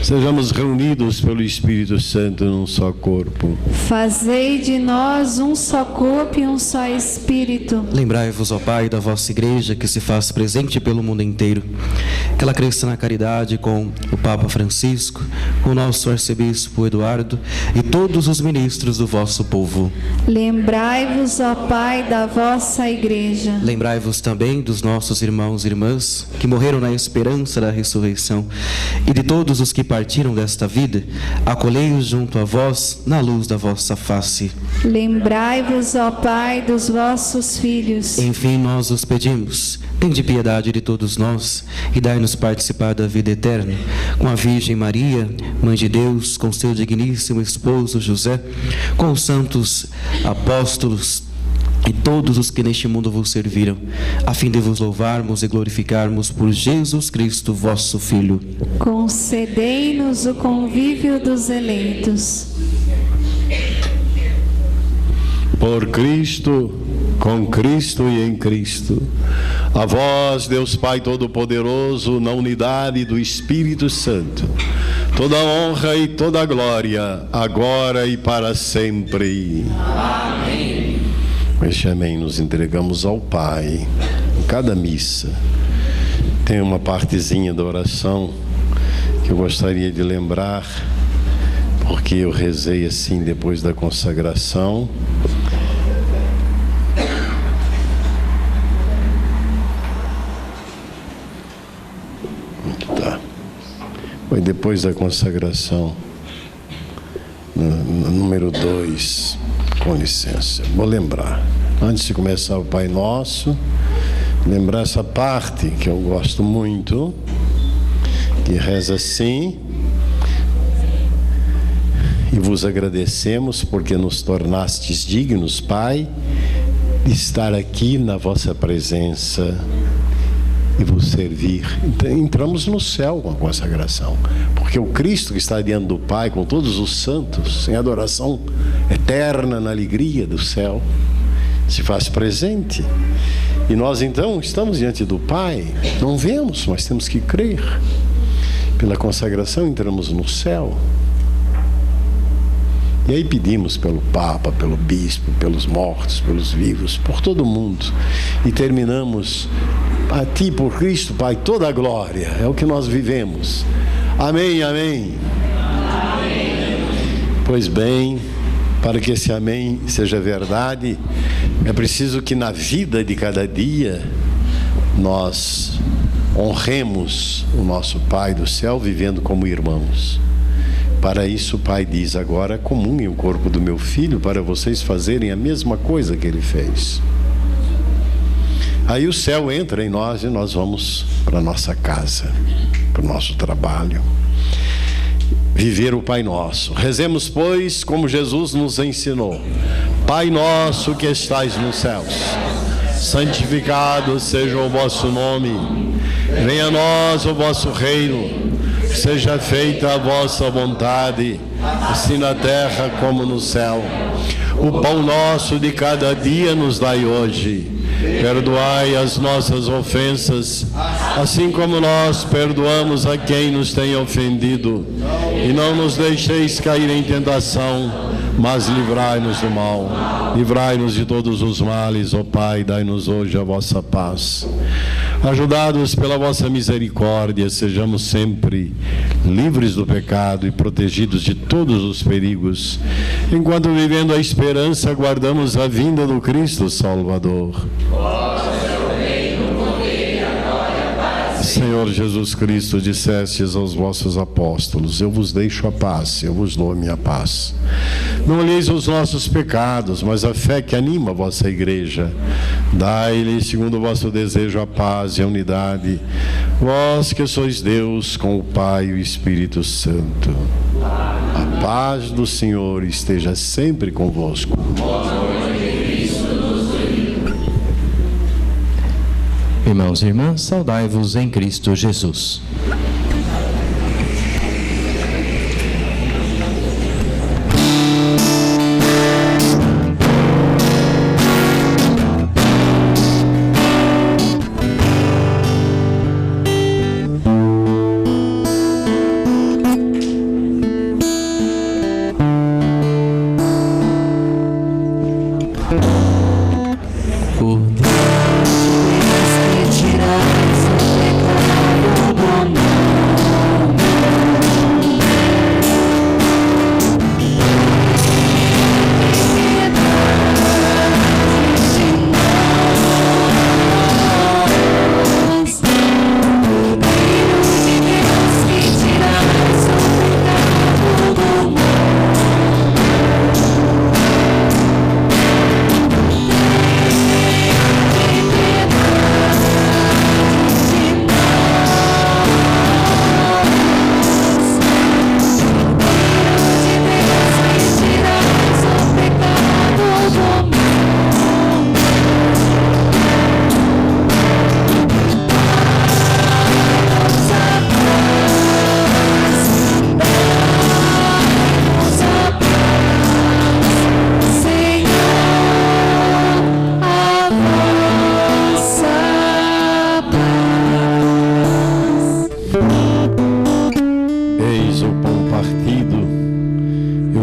sejamos reunidos pelo Espírito Santo num só corpo. Fazei de nós um só corpo e um só Espírito. Lembrai-vos, ó Pai, da vossa Igreja, que se faz presente pelo mundo inteiro, que ela cresça na caridade com o Papa Francisco, com o nosso arcebispo Eduardo e todos os ministros do vosso povo. Lembrai-vos, ó Pai, da vossa Igreja. Lembrai-vos também dos nossos irmãos e irmãs que morreram na esperança da ressurreição, e de todos os que partiram desta vida, acolhei-os junto a vós na luz da vossa face. Lembrai-vos, ó Pai, dos vossos filhos. Enfim, nós os pedimos, tende piedade de todos nós e dai-nos participar da vida eterna, com a Virgem Maria, Mãe de Deus, com seu digníssimo esposo José, com os santos apóstolos e todos os que neste mundo vos serviram, a fim de vos louvarmos e glorificarmos por Jesus Cristo, vosso Filho. Concedei-nos o convívio dos eleitos. Por Cristo, com Cristo e em Cristo, a vós, Deus Pai Todo-Poderoso, na unidade do Espírito Santo, toda honra e toda glória, agora e para sempre. Amém. Com este amém nos entregamos ao Pai. Em cada missa tem uma partezinha da oração que eu gostaria de lembrar, porque eu rezei assim depois da consagração. Tá. Foi depois da consagração, no número 2, com licença. Vou lembrar, antes de começar o Pai Nosso, lembrar essa parte que eu gosto muito, que reza assim: e vos agradecemos porque nos tornastes dignos, Pai, de estar aqui na vossa presença e vos servir. Entramos no céu com a consagração, porque o Cristo que está diante do Pai com todos os santos, em adoração eterna, na alegria do céu, se faz presente. E nós então estamos diante do Pai, não vemos, mas temos que crer. Pela consagração entramos no céu. E aí pedimos pelo Papa, pelo Bispo, pelos mortos, pelos vivos, por todo mundo. E terminamos A Ti, por Cristo, Pai, toda a glória. É o que nós vivemos. Amém, amém. Pois bem, para que esse amém seja verdade, é preciso que na vida de cada dia nós honremos o nosso Pai do céu vivendo como irmãos. Para isso o Pai diz: agora comungue o corpo do meu filho para vocês fazerem a mesma coisa que ele fez. Aí o céu entra em nós e nós vamos para a nossa casa, para o nosso trabalho. Viver o Pai Nosso. Rezemos, pois, como Jesus nos ensinou. Pai nosso que estais nos céus, santificado seja o vosso nome. Venha a nós o vosso reino. Seja feita a vossa vontade, assim na terra como no céu. O pão nosso de cada dia nos dai hoje. Perdoai as nossas ofensas, assim como nós perdoamos a quem nos tem ofendido. E não nos deixeis cair em tentação, mas livrai-nos do mal. Livrai-nos de todos os males, ó Pai, dai-nos hoje a vossa paz. Ajudados pela vossa misericórdia, sejamos sempre livres do pecado e protegidos de todos os perigos, enquanto vivendo a esperança aguardamos a vinda do Cristo Salvador. Senhor Jesus Cristo, dissestes aos vossos apóstolos: eu vos deixo a paz, eu vos dou a minha paz. Não olheis os nossos pecados, mas a fé que anima a vossa igreja. Dai-lhe, segundo o vosso desejo, a paz e a unidade, vós que sois Deus com o Pai e o Espírito Santo. A paz do Senhor esteja sempre convosco. Irmãos e irmãs, saudai-vos em Cristo Jesus.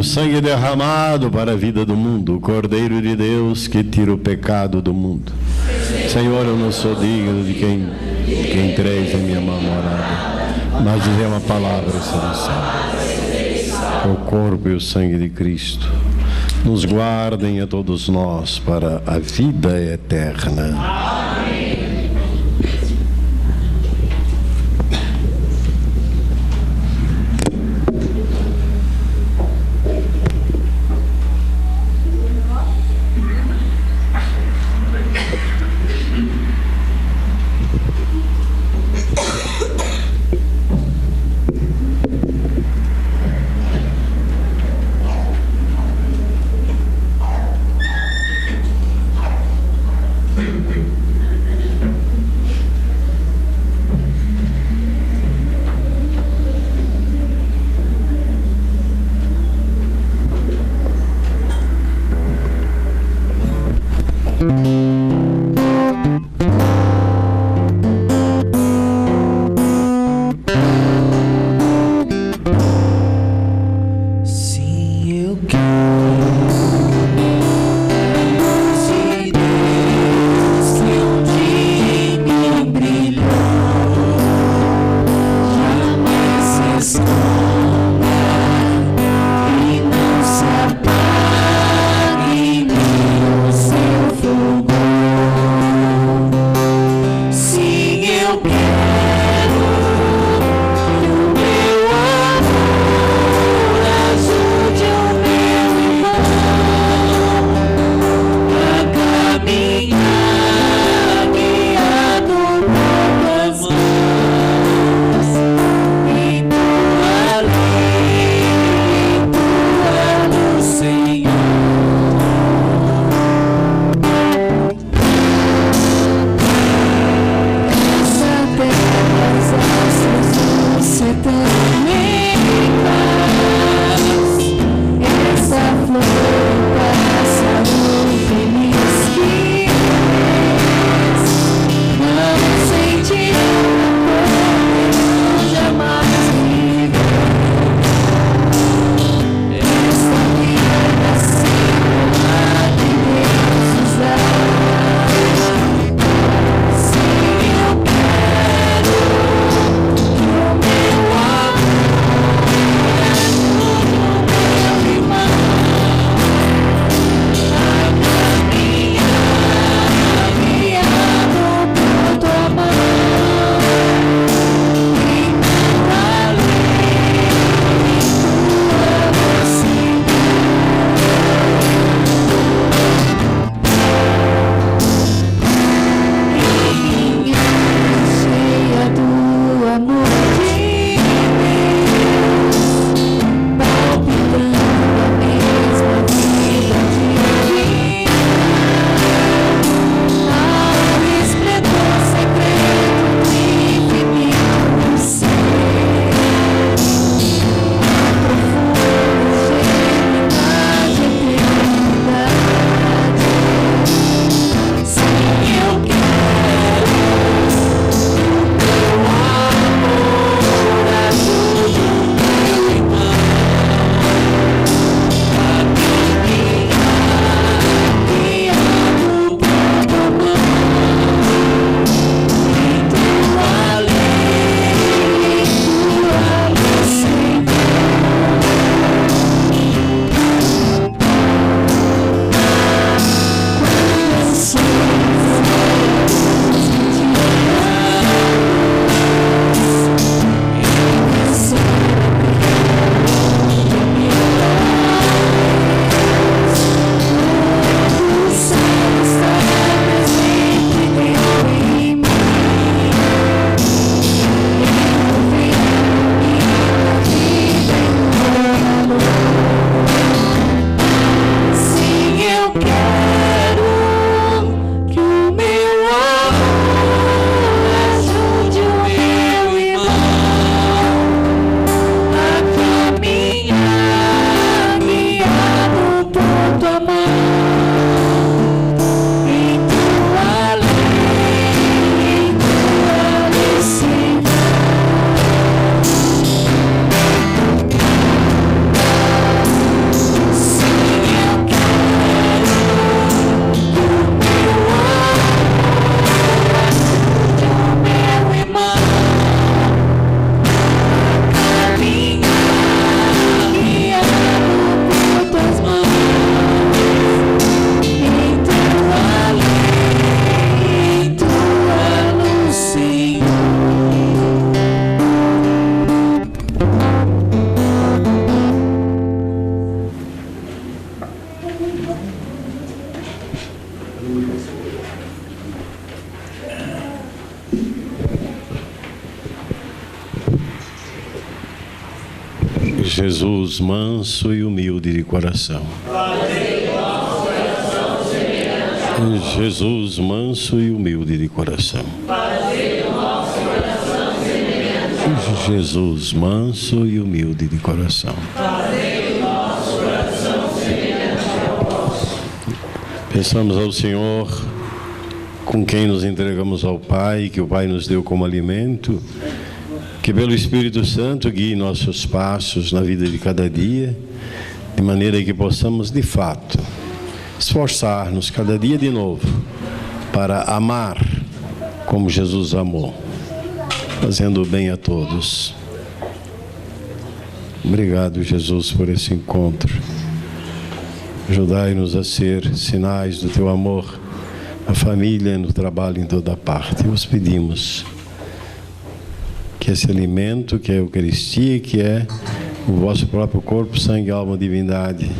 Sangue derramado para a vida do mundo, o Cordeiro de Deus que tira o pecado do mundo. Senhor, eu não sou digno de quem entreis em minha mão morada, mas dizer uma palavra será salvo. O corpo e o sangue de Cristo nos guardem a todos nós para a vida eterna. Jesus manso e humilde de coração. Jesus manso e humilde de coração. Jesus manso e humilde de coração. Peçamos ao Senhor, com quem nos entregamos ao Pai, que o Pai nos deu como alimento, que pelo Espírito Santo guie nossos passos na vida de cada dia, de maneira que possamos de fato esforçar-nos cada dia de novo para amar como Jesus amou, fazendo o bem a todos. Obrigado, Jesus, por esse encontro. Ajudai-nos a ser sinais do Teu amor na família, no trabalho, em toda parte. Nós pedimos que esse alimento, que é a Eucaristia, que é o vosso próprio corpo, sangue, alma, divindade,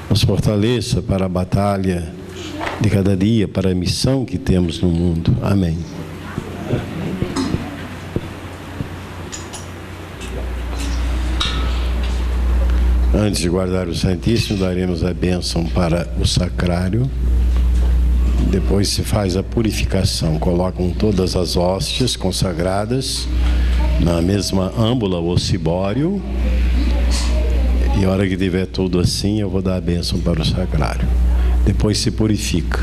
nos fortaleça para a batalha de cada dia, para a missão que temos no mundo. Amém. Antes de guardar o Santíssimo, daremos a bênção para o sacrário. Depois se faz a purificação. Colocam todas as hóstias consagradas na mesma âmbula ou cibório. E a hora que tiver tudo assim, eu vou dar a bênção para o sacrário. Depois se purifica.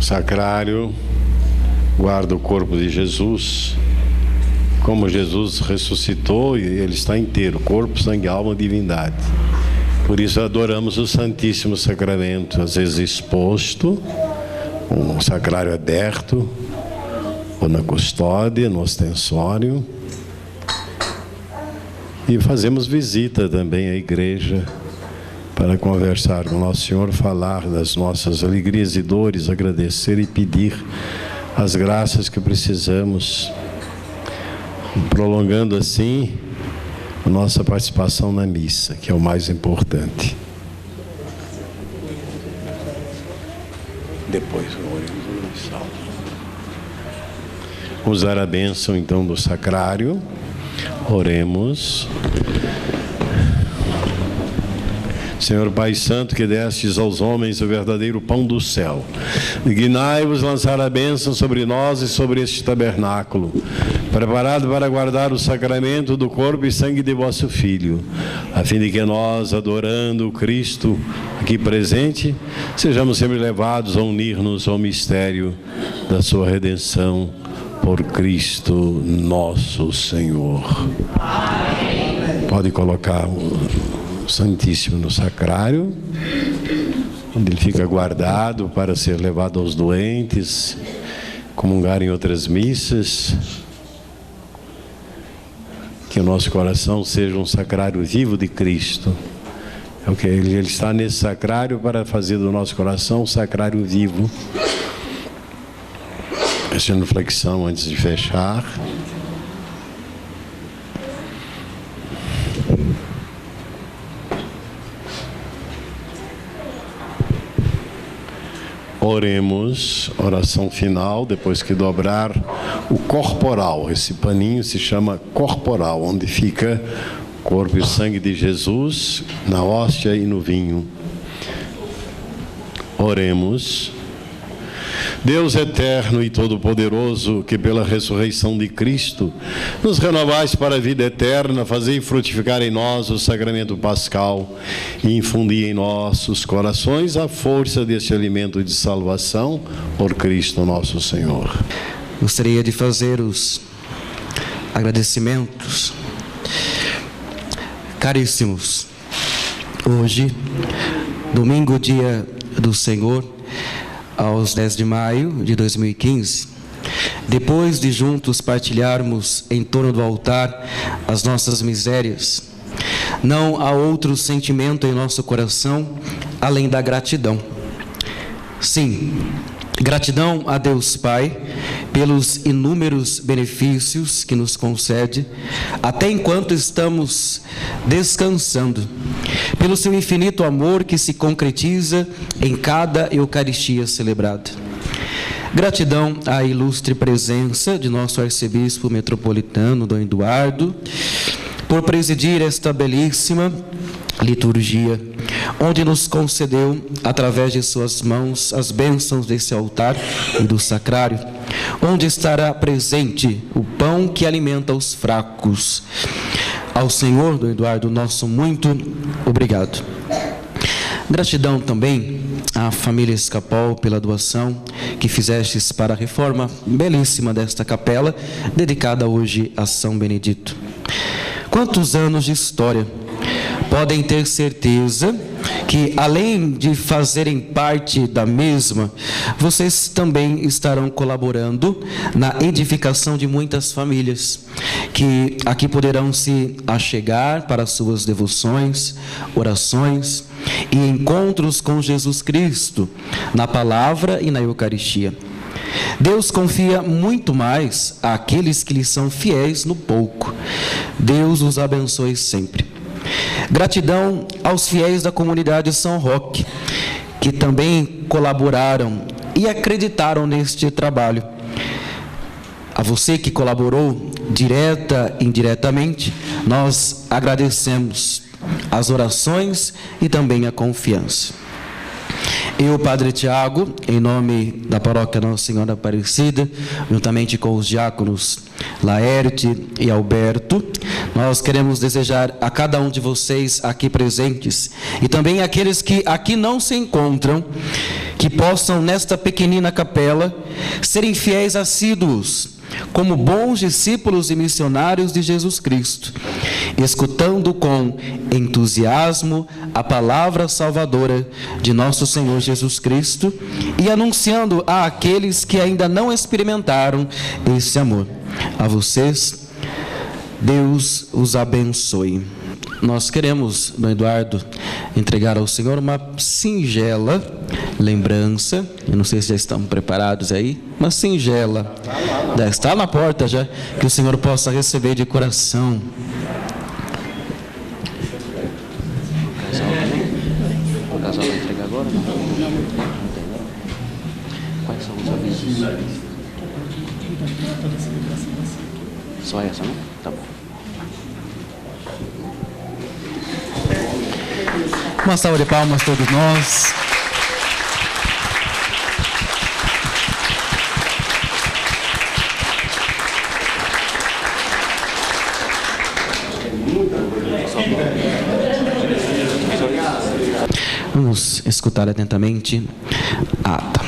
Sacrário guarda o corpo de Jesus, como Jesus ressuscitou e ele está inteiro, corpo, sangue, alma, divindade. Por isso adoramos o Santíssimo Sacramento, às vezes exposto, um sacrário aberto, ou na custódia, no ostensório. E fazemos visita também à igreja, para conversar com Nosso Senhor, falar das nossas alegrias e dores, agradecer e pedir as graças que precisamos, prolongando assim a nossa participação na missa, que é o mais importante. Depois vamos dar a bênção então do sacrário. Oremos. Senhor Pai Santo, que destes aos homens o verdadeiro pão do céu, dignai-vos lançar a bênção sobre nós e sobre este tabernáculo, preparado para guardar o sacramento do corpo e sangue de vosso Filho, a fim de que nós, adorando o Cristo aqui presente, sejamos sempre levados a unir-nos ao mistério da sua redenção por Cristo nosso Senhor. Amém. Pode colocar o Santíssimo no sacrário, onde ele fica guardado para ser levado aos doentes, comungar em outras missas. Que o nosso coração seja um sacrário vivo de Cristo. É o que ele está nesse sacrário para fazer do nosso coração um sacrário vivo. Essa reflexão antes de fechar. Oremos, oração final, depois que dobrar o corporal. Esse paninho se chama corporal, onde fica o corpo e sangue de Jesus, na hóstia e no vinho. Oremos. Deus eterno e todo-poderoso, que pela ressurreição de Cristo nos renovais para a vida eterna, fazei frutificar em nós o sacramento pascal e infundi em nossos corações a força deste alimento de salvação por Cristo nosso Senhor. Gostaria de fazer os agradecimentos. Caríssimos, hoje, domingo, dia do Senhor, aos 10 de maio de 2015, depois de juntos partilharmos em torno do altar as nossas misérias, Não há outro sentimento em nosso coração além da gratidão. Sim, gratidão a Deus Pai pelos inúmeros benefícios que nos concede, até enquanto estamos descansando, pelo seu infinito amor que se concretiza em cada Eucaristia celebrada. Gratidão à ilustre presença de nosso arcebispo metropolitano, Dom Eduardo, por presidir esta belíssima liturgia, onde nos concedeu, através de suas mãos, as bênçãos desse altar e do sacrário, onde estará presente o pão que alimenta os fracos. Ao Senhor, Dom Eduardo, nosso muito obrigado. Gratidão também à família Escapol pela doação que fizestes para a reforma belíssima desta capela, dedicada hoje a São Benedito. Quantos anos de história! Podem ter certeza que, além de fazerem parte da mesma, vocês também estarão colaborando na edificação de muitas famílias, que aqui poderão se achegar para suas devoções, orações e encontros com Jesus Cristo, na palavra e na Eucaristia. Deus confia muito mais àqueles que lhe são fiéis no pouco. Deus os abençoe sempre. Gratidão aos fiéis da comunidade São Roque, que também colaboraram e acreditaram neste trabalho. A você que colaborou direta e indiretamente, nós agradecemos as orações e também a confiança. Eu, Padre Tiago, em nome da paróquia Nossa Senhora Aparecida, juntamente com os diáconos Laerte e Alberto, nós queremos desejar a cada um de vocês aqui presentes e também aqueles que aqui não se encontram, que possam nesta pequenina capela serem fiéis assíduos, como bons discípulos e missionários de Jesus Cristo, escutando com entusiasmo a palavra salvadora de nosso Senhor Jesus Cristo e anunciando a aqueles que ainda não experimentaram esse amor. A vocês, Deus os abençoe. Nós queremos, Dom Eduardo, entregar ao Senhor uma singela lembrança. Eu não sei se já estão preparados aí. Uma singela. Está na porta já. Que o Senhor possa receber de coração. O casal vai entregar agora? Não tem, não. Quais são os avisos? Só essa, não? Tá bom. Uma salva de palmas todos nós. Vamos escutar atentamente a ata.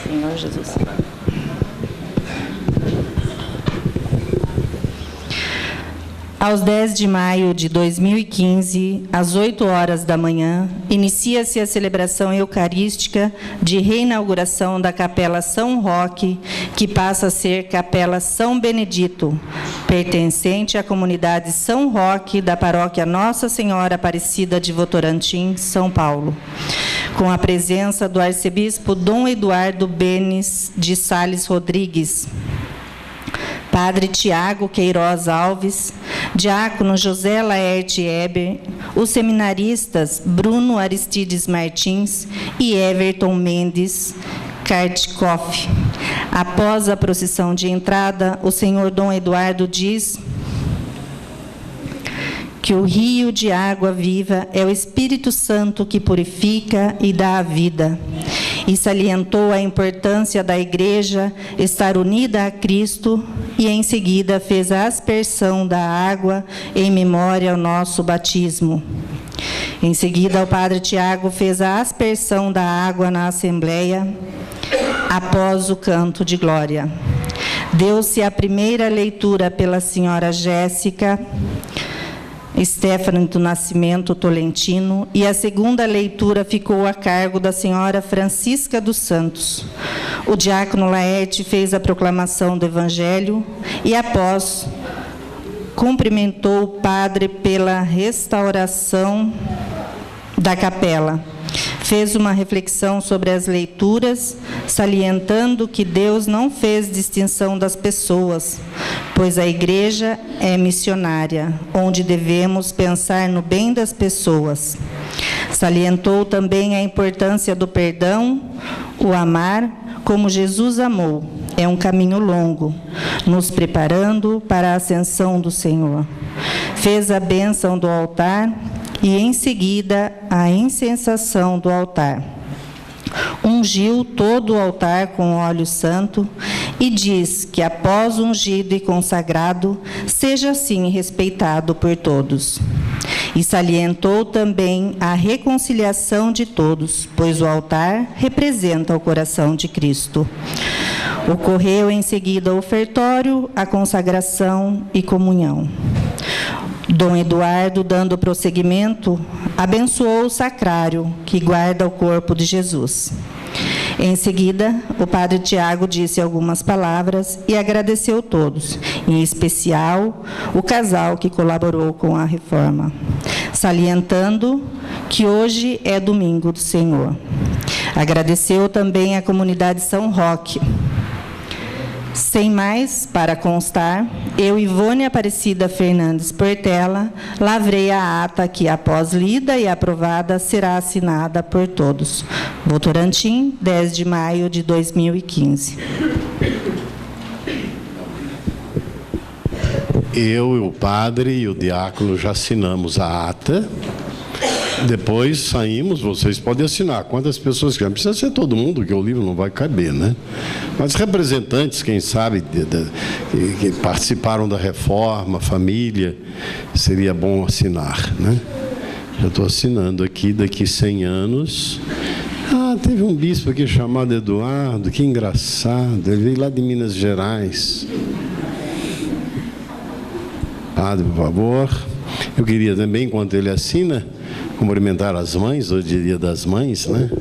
Senhor Jesus. Aos 10 de maio de 2015, às 8 horas da manhã, inicia-se a celebração eucarística de reinauguração da Capela São Roque, que passa a ser Capela São Benedito, pertencente à comunidade São Roque da paróquia Nossa Senhora Aparecida de Votorantim, São Paulo, com a presença do arcebispo Dom Eduardo Benes de Sales Rodrigues, Padre Tiago Queiroz Alves, Diácono José Laerte Eber, os seminaristas Bruno Aristides Martins e Everton Mendes Kartkoff. Após a procissão de entrada, o senhor Dom Eduardo diz que o rio de água viva é o Espírito Santo que purifica e dá a vida. E salientou a importância da Igreja estar unida a Cristo e, em seguida, fez a aspersão da água em memória ao nosso batismo. Em seguida, o Padre Tiago fez a aspersão da água na Assembleia, após o canto de glória. Deu-se a primeira leitura pela senhora Jéssica Stefano do Nascimento Tolentino, e a segunda leitura ficou a cargo da senhora Francisca dos Santos. O diácono Laerte fez a proclamação do Evangelho e, após cumprimentou o padre pela restauração da capela. Fez uma reflexão sobre as leituras, salientando que Deus não fez distinção das pessoas, pois a igreja é missionária, onde devemos pensar no bem das pessoas. Salientou também a importância do perdão, o amar como Jesus amou. É um caminho longo, nos preparando para a ascensão do Senhor. Fez a bênção do altar e, em seguida, a incensação do altar. Ungiu todo o altar com óleo santo e diz que, após ungido e consagrado, seja assim respeitado por todos. E salientou também a reconciliação de todos, pois o altar representa o coração de Cristo. Ocorreu em seguida o ofertório, a consagração e comunhão. Dom Eduardo, dando prosseguimento, abençoou o sacrário que guarda o corpo de Jesus. Em seguida, o padre Tiago disse algumas palavras e agradeceu todos, em especial o casal que colaborou com a reforma, salientando que hoje é domingo do Senhor. Agradeceu também a comunidade São Roque. Sem mais, para constar, eu, Ivone Aparecida Fernandes Portela, lavrei a ata que, após lida e aprovada, será assinada por todos. Votorantim, 10 de maio de 2015. Eu, o padre e o diácono já assinamos a ata. Depois saímos, vocês podem assinar quantas pessoas querem. Não precisa ser todo mundo, que o livro não vai caber, né? Mas representantes, quem sabe, que participaram da reforma, família, seria bom assinar, né? Já estou assinando aqui, daqui 100 anos. Teve um bispo aqui chamado Eduardo, que engraçado, ele veio lá de Minas Gerais. Padre, por favor. Eu queria também, enquanto ele assina, cumprimentar as mães, hoje é Dia das Mães, né?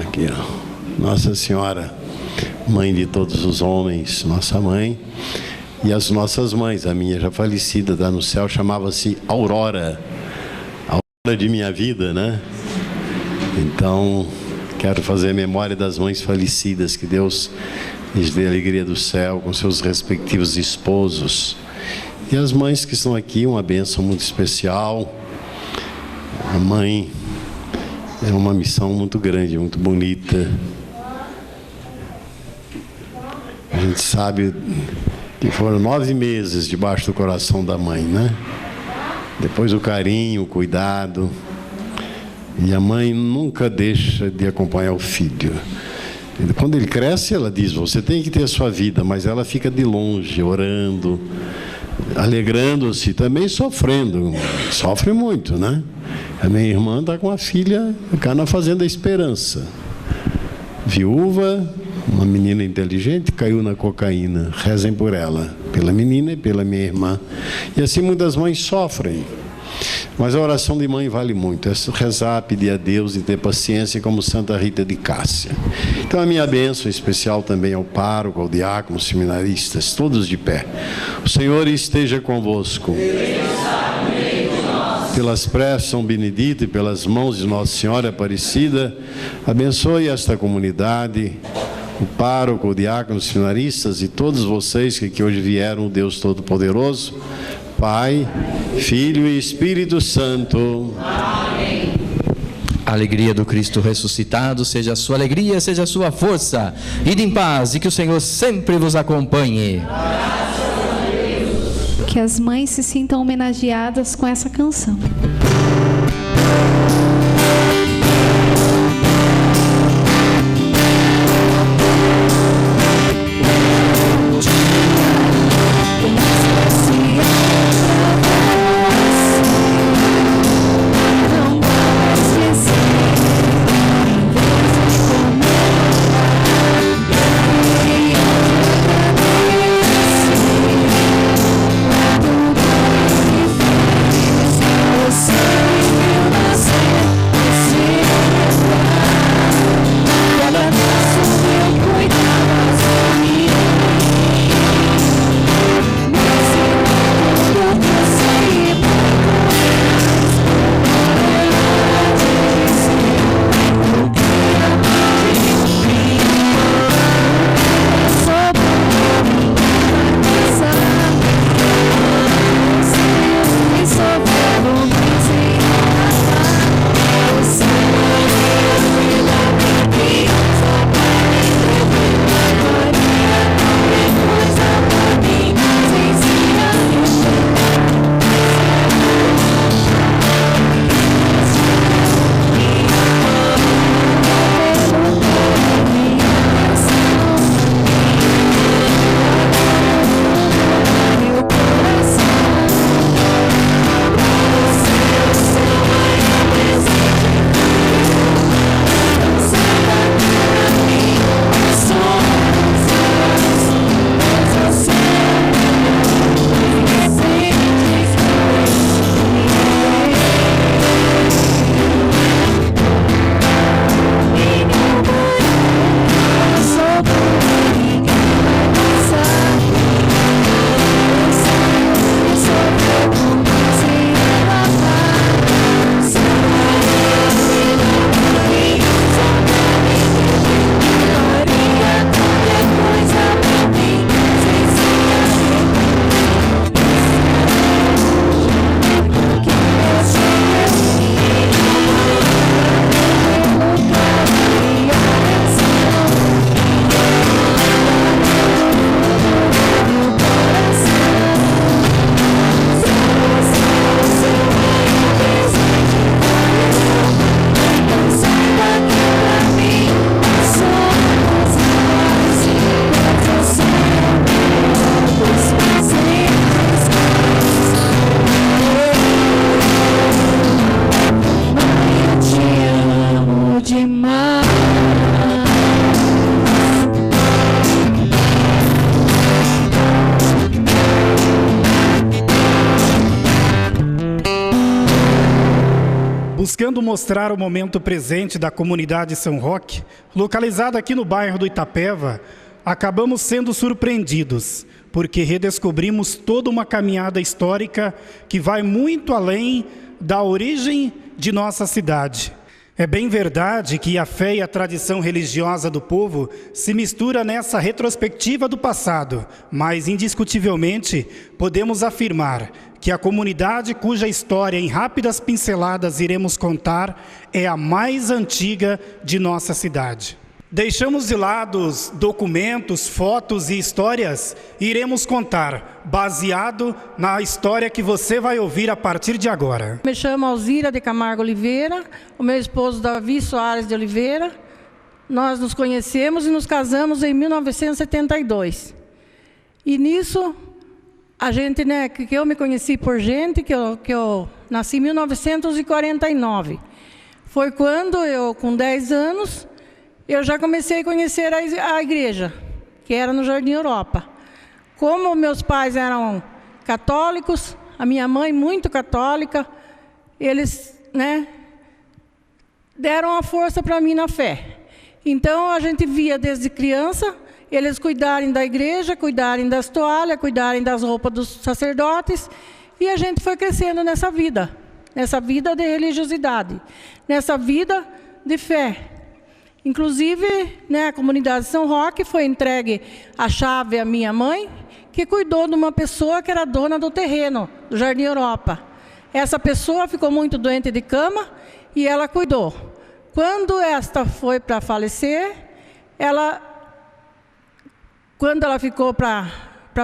Aqui, ó. Nossa Senhora, mãe de todos os homens, nossa mãe. E as nossas mães, a minha já falecida, está no céu, chamava-se Aurora. Aurora de minha vida, né? Então, quero fazer a memória das mães falecidas, que Deus lhes dê a alegria do céu com seus respectivos esposos. E as mães que estão aqui, uma bênção muito especial. A mãe é uma missão muito grande, muito bonita. A gente sabe que foram 9 meses debaixo do coração da mãe, né? Depois o carinho, o cuidado. E a mãe nunca deixa de acompanhar o filho. Quando ele cresce, ela diz, você tem que ter a sua vida, mas ela fica de longe, orando, alegrando-se, também sofrendo. Sofre muito, né? A minha irmã está com a filha cá na Fazenda Esperança. Viúva, uma menina inteligente, caiu na cocaína. Rezem por ela, pela menina e pela minha irmã. E assim muitas mães sofrem. Mas a oração de mãe vale muito. É rezar, pedir a Deus e ter paciência, como Santa Rita de Cássia. Então a minha bênção especial também ao pároco, ao diácono, aos seminaristas, todos de pé. O Senhor esteja convosco. Pelas preces de São Benedito e pelas mãos de Nossa Senhora Aparecida, abençoe esta comunidade, o pároco, o diácono, os seminaristas e todos vocês que hoje vieram, o Deus Todo-Poderoso, Pai, Filho e Espírito Santo. Amém. A alegria do Cristo ressuscitado seja a sua alegria, seja a sua força. Ide em paz e que o Senhor sempre vos acompanhe. Que as mães se sintam homenageadas com essa canção. Você nasceu buscando mostrar o momento presente da comunidade São Roque, localizada aqui no bairro do Itapeva, acabamos sendo surpreendidos, porque redescobrimos toda uma caminhada histórica que vai muito além da origem de nossa cidade. É bem verdade que a fé e a tradição religiosa do povo se mistura nessa retrospectiva do passado, mas indiscutivelmente podemos afirmar que a comunidade cuja história em rápidas pinceladas iremos contar é a mais antiga de nossa cidade. Deixamos de lado os documentos, fotos e histórias e iremos contar, baseado na história que você vai ouvir a partir de agora. Me chamo Alzira de Camargo Oliveira, o meu esposo Davi Soares de Oliveira. Nós nos conhecemos e nos casamos em 1972. E nisso, a gente, né, que eu me conheci por gente, que eu nasci em 1949. Foi quando eu, com 10 anos, eu já comecei a conhecer a igreja, que era no Jardim Europa. Como meus pais eram católicos, a minha mãe muito católica, eles, né, deram a força para mim na fé. Então, a gente via desde criança, eles cuidarem da igreja, cuidarem das toalhas, cuidarem das roupas dos sacerdotes, e a gente foi crescendo nessa vida de religiosidade, nessa vida de fé. Inclusive, né, a comunidade São Roque foi entregue a chave à minha mãe, que cuidou de uma pessoa que era dona do terreno, do Jardim Europa. Essa pessoa ficou muito doente de cama e ela cuidou. Quando esta foi para falecer, quando ela ficou para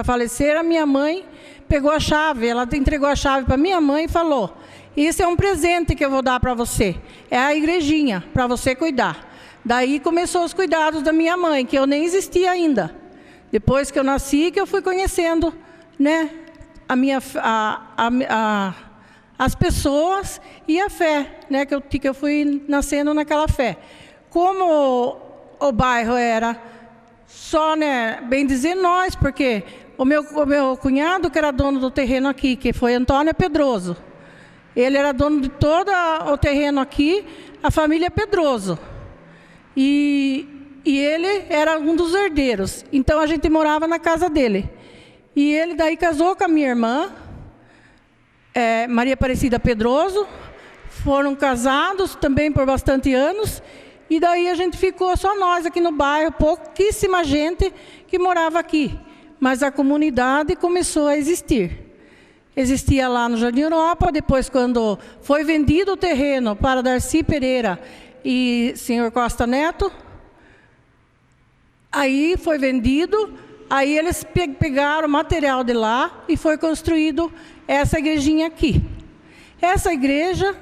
falecer, a minha mãe pegou a chave, ela entregou a chave para minha mãe e falou: "Isso é um presente que eu vou dar para você, é a igrejinha, para você cuidar." Daí começou os cuidados da minha mãe, que eu nem existia ainda. Depois que eu nasci, que eu fui conhecendo, né, as pessoas e a fé, né, que eu fui nascendo naquela fé. Como o bairro era só, né, bem dizer nós, porque o meu cunhado, que era dono do terreno aqui, que foi Antônio Pedroso, ele era dono de todo o terreno aqui, a família Pedroso. E ele era um dos herdeiros, então a gente morava na casa dele. E ele daí casou com a minha irmã, Maria Aparecida Pedroso, foram casados também por bastante anos, e daí a gente ficou só nós aqui no bairro, pouquíssima gente que morava aqui, mas a comunidade começou a existir. Existia lá no Jardim Europa, depois quando foi vendido o terreno para Darcy Pereira e senhor Costa Neto, aí foi vendido, aí eles pegaram o material de lá e foi construído essa igrejinha aqui. Essa igreja...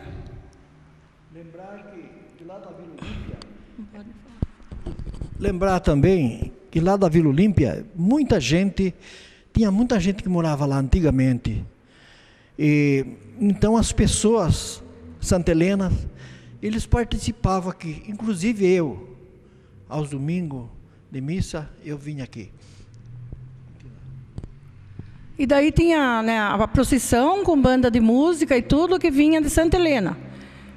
Lembrar também que lá da Vila Olímpia, tinha muita gente que morava lá antigamente. E, então as pessoas, Santa Helena, eles participavam aqui, inclusive eu, aos domingos de missa, eu vim aqui. E daí tinha, né, a procissão com banda de música e tudo que vinha de Santa Helena,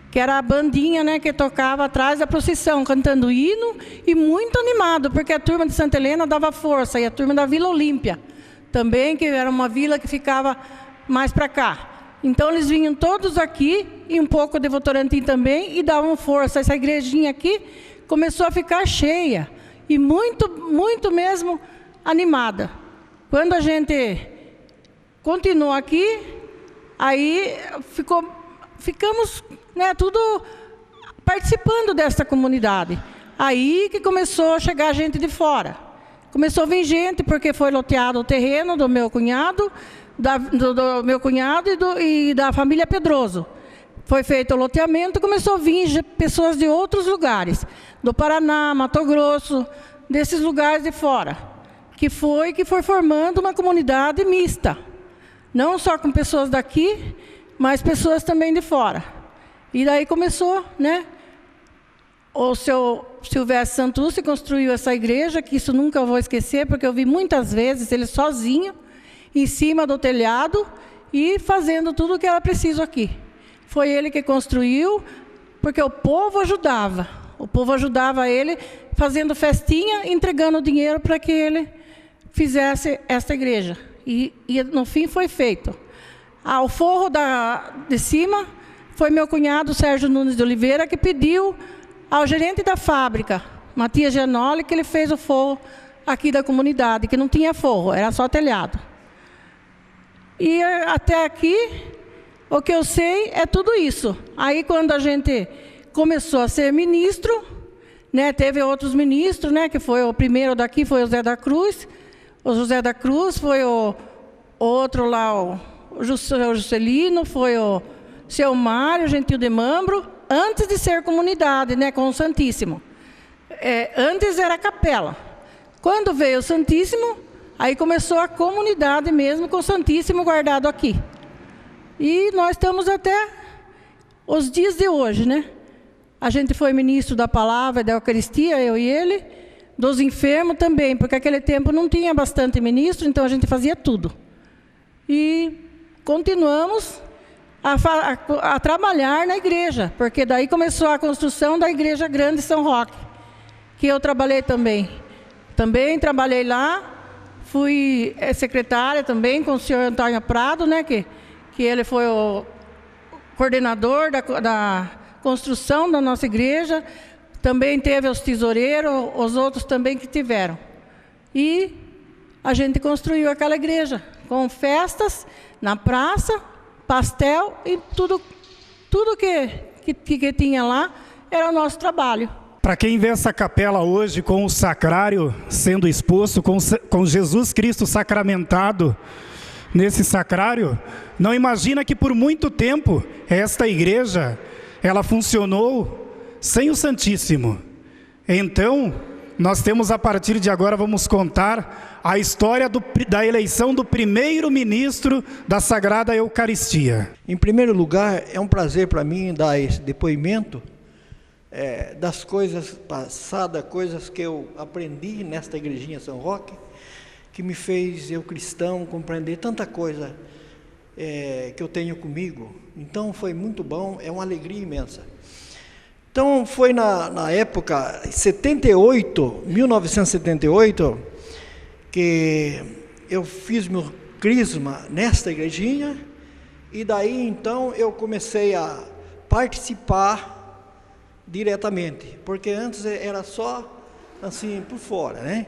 que era a bandinha, né, que tocava atrás da procissão, cantando hino e muito animado, porque a turma de Santa Helena dava força, e a turma da Vila Olímpia também, que era uma vila que ficava mais para cá. Então, eles vinham todos aqui, e um pouco de Votorantim também, e davam força. Essa igrejinha aqui começou a ficar cheia, e muito, muito mesmo animada. Quando a gente continuou aqui, aí ficamos, né, tudo participando dessa comunidade. Aí que começou a chegar gente de fora. Começou a vir gente, porque foi loteado o terreno do meu cunhado, do meu cunhado e da família Pedroso. Foi feito o loteamento, começou a vir pessoas de outros lugares, do Paraná, Mato Grosso, desses lugares de fora, que foi formando uma comunidade mista, não só com pessoas daqui, mas pessoas também de fora. E daí começou, né? O seu Silvestre Santucci construiu essa igreja, que isso nunca eu vou esquecer, porque eu vi muitas vezes ele sozinho, em cima do telhado, e fazendo tudo o que era preciso aqui. Foi ele que construiu, porque o povo ajudava. O povo ajudava ele fazendo festinha, entregando dinheiro para que ele fizesse esta igreja. E no fim foi feito. O forro de cima foi meu cunhado Sérgio Nunes de Oliveira que pediu ao gerente da fábrica, Matias Gianoli, que ele fez o forro aqui da comunidade, que não tinha forro, era só telhado. E até aqui, o que eu sei é tudo isso. Aí quando a gente começou a ser ministro, né, teve outros ministros, né, que foi o primeiro daqui, foi o José da Cruz. O José da Cruz foi o outro lá, o Juscelino, foi o seu Mário Gentil de Mambro, antes de ser comunidade, né, com o Santíssimo. Antes era capela. Quando veio o Santíssimo, aí começou a comunidade mesmo, com o Santíssimo guardado aqui. E nós estamos até os dias de hoje, né? A gente foi ministro da palavra, da Eucaristia, eu e ele, dos enfermos também, porque naquele tempo não tinha bastante ministro, então a gente fazia tudo. E continuamos a trabalhar na igreja, porque daí começou a construção da Igreja Grande São Roque, que eu trabalhei também. Também trabalhei lá, fui secretária também com o senhor Antônio Prado, né, que ele foi o coordenador da construção da nossa igreja. Também teve os tesoureiros, os outros também que tiveram. E a gente construiu aquela igreja, com festas na praça, pastel e tudo que tinha lá era o nosso trabalho. Para quem vê essa capela hoje com o sacrário sendo exposto, com Jesus Cristo sacramentado nesse sacrário, não imagina que por muito tempo esta igreja, ela funcionou sem o Santíssimo. Então, nós temos a partir de agora, vamos contar a história da eleição do primeiro ministro da Sagrada Eucaristia. Em primeiro lugar, é um prazer para mim dar esse depoimento das coisas passadas, coisas que eu aprendi nesta igrejinha São Roque, que me fez, eu cristão, compreender tanta coisa que eu tenho comigo. Então foi muito bom, é uma alegria imensa. Então foi na época 1978, que eu fiz meu crisma nesta igrejinha, e daí então eu comecei a participar diretamente, porque antes era só assim por fora, né?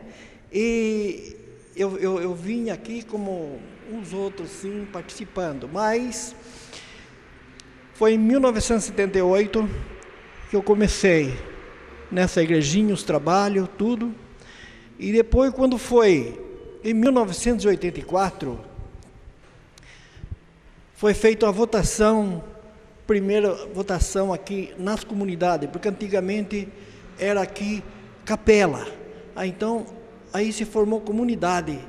E eu vim aqui como os outros, sim, participando, mas foi em 1978 que eu comecei nessa igrejinha, os trabalhos, tudo, e depois quando foi em 1984, foi feita a votação, primeira votação aqui nas comunidades, porque antigamente era aqui capela. Então, aí se formou comunidade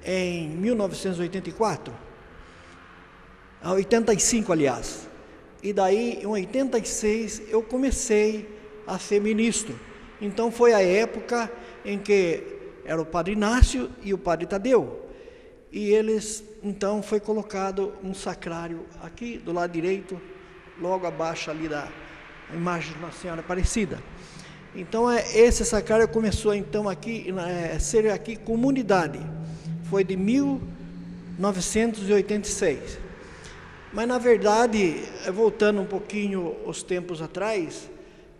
em 1984, 85, aliás. E daí, em 86, eu comecei a ser ministro. Então, foi a época em que era o Padre Inácio e o Padre Tadeu. E eles, então, foi colocado um sacrário aqui do lado direito, logo abaixo ali da imagem de Nossa Senhora Aparecida. Então, esse sacrário começou, então, aqui, ser aqui comunidade. Foi de 1986. Mas, na verdade, voltando um pouquinho os tempos atrás,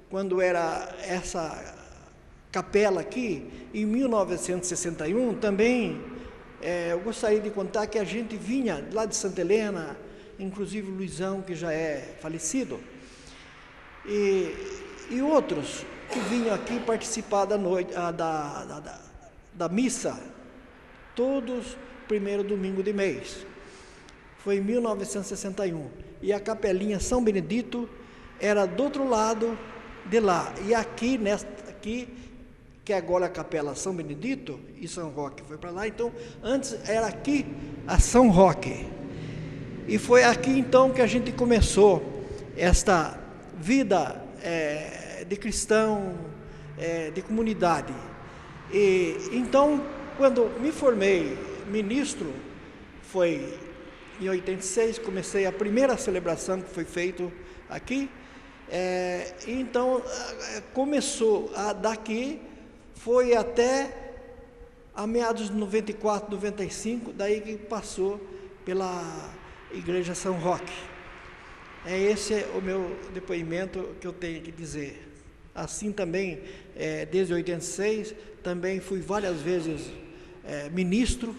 quando era essa capela aqui, em 1961, também, eu gostaria de contar que a gente vinha lá de Santa Helena, inclusive o Luizão, que já é falecido, e outros que vinham aqui participar da noite, da missa, todos primeiro domingo de mês. Foi em 1961. E a capelinha São Benedito era do outro lado de lá. E aqui, que agora é a capela São Benedito, e São Roque foi para lá. Então, antes era aqui a São Roque. E foi aqui, então, que a gente começou esta vida de cristão, de comunidade. E, então, quando me formei ministro, foi em 86, comecei a primeira celebração que foi feita aqui. Então, começou daqui, foi até a meados de 94, 95, daí que passou pela Igreja São Roque. Esse é o meu depoimento que eu tenho que dizer. Assim também, desde 86, também fui várias vezes ministro,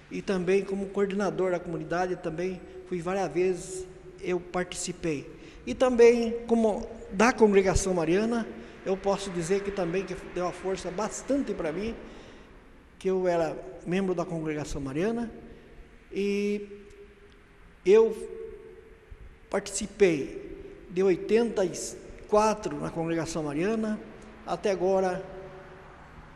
e também como coordenador da comunidade, também fui várias vezes, eu participei. E também, como da congregação mariana, eu posso dizer que também que deu uma força bastante para mim, que eu era membro da congregação mariana, e eu participei de 84 na congregação mariana, até agora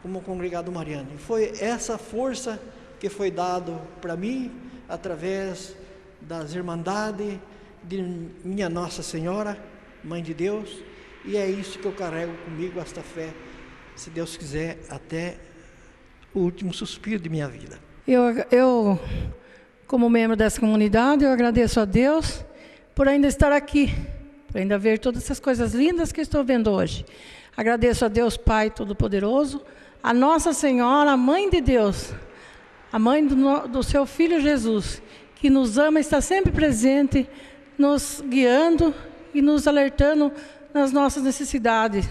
como congregado mariano. E foi essa força que foi dado para mim, através das irmandades de minha Nossa Senhora, Mãe de Deus, e é isso que eu carrego comigo, esta fé, se Deus quiser, até o último suspiro de minha vida. Eu como membro dessa comunidade, eu agradeço a Deus por ainda estar aqui, por ainda ver todas essas coisas lindas que estou vendo hoje. Agradeço a Deus Pai Todo-Poderoso, a Nossa Senhora, a Mãe de Deus, a Mãe do seu Filho Jesus, que nos ama e está sempre presente, nos guiando e nos alertando nas nossas necessidades.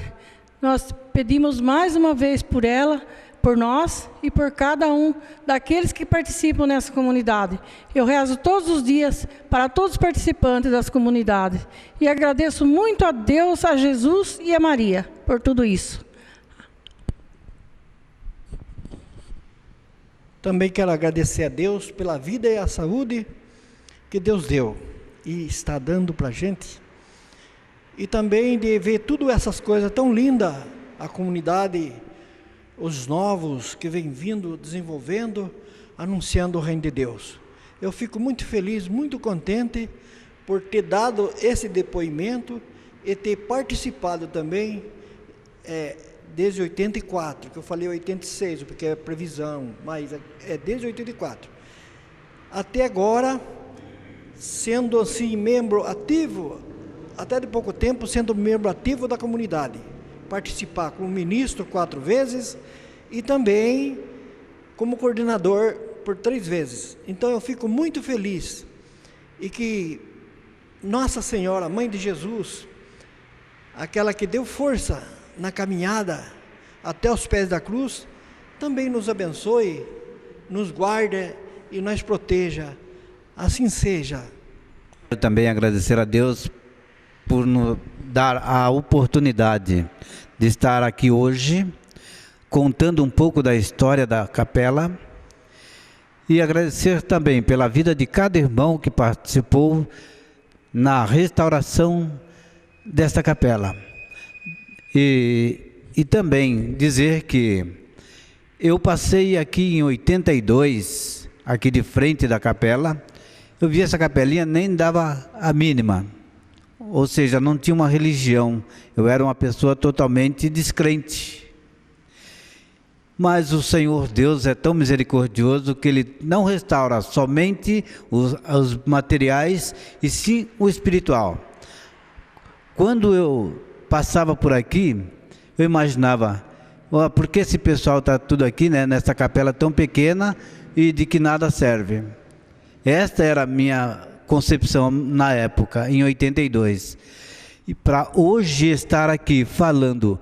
Nós pedimos mais uma vez por ela, por nós e por cada um daqueles que participam nessa comunidade. Eu rezo todos os dias para todos os participantes das comunidades e agradeço muito a Deus, a Jesus e a Maria por tudo isso. Também quero agradecer a Deus pela vida e a saúde que Deus deu e está dando para a gente. E também de ver tudo essas coisas tão lindas, a comunidade, os novos que vem vindo, desenvolvendo, anunciando o reino de Deus. Eu fico muito feliz, muito contente por ter dado esse depoimento e ter participado também, desde 84, que eu falei 86, porque é previsão, mas é desde 84. Até agora, sendo assim membro ativo, até de pouco tempo, sendo membro ativo da comunidade. Participar como ministro 4 vezes e também como coordenador por 3 vezes. Então eu fico muito feliz e que Nossa Senhora, Mãe de Jesus, aquela que deu força na caminhada até os pés da cruz, também nos abençoe, nos guarde e nos proteja. Assim seja. Eu também agradecer a Deus por nos dar a oportunidade de estar aqui hoje, contando um pouco da história da capela, e agradecer também pela vida de cada irmão que participou na restauração desta capela. E também dizer que eu passei aqui em 82, aqui de frente da capela, eu vi essa capelinha, nem dava a mínima. Ou seja, não tinha uma religião, eu era uma pessoa totalmente descrente. Mas o Senhor Deus é tão misericordioso que Ele não restaura somente os materiais, e sim o espiritual. Quando eu passava por aqui, eu imaginava, por que esse pessoal está tudo aqui, né, nessa capela tão pequena e de que nada serve? Esta era a minha concepção na época, em 82. E para hoje estar aqui falando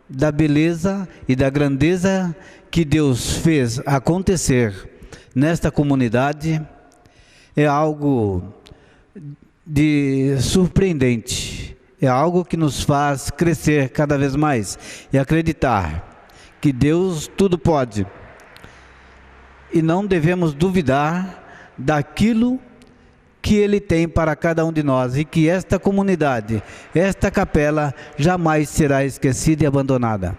da beleza e da grandeza que Deus fez acontecer nesta comunidade, é algo de surpreendente, é algo que nos faz crescer cada vez mais e acreditar que Deus tudo pode, e não devemos duvidar daquilo que Ele tem para cada um de nós, e que esta comunidade, esta capela, jamais será esquecida e abandonada.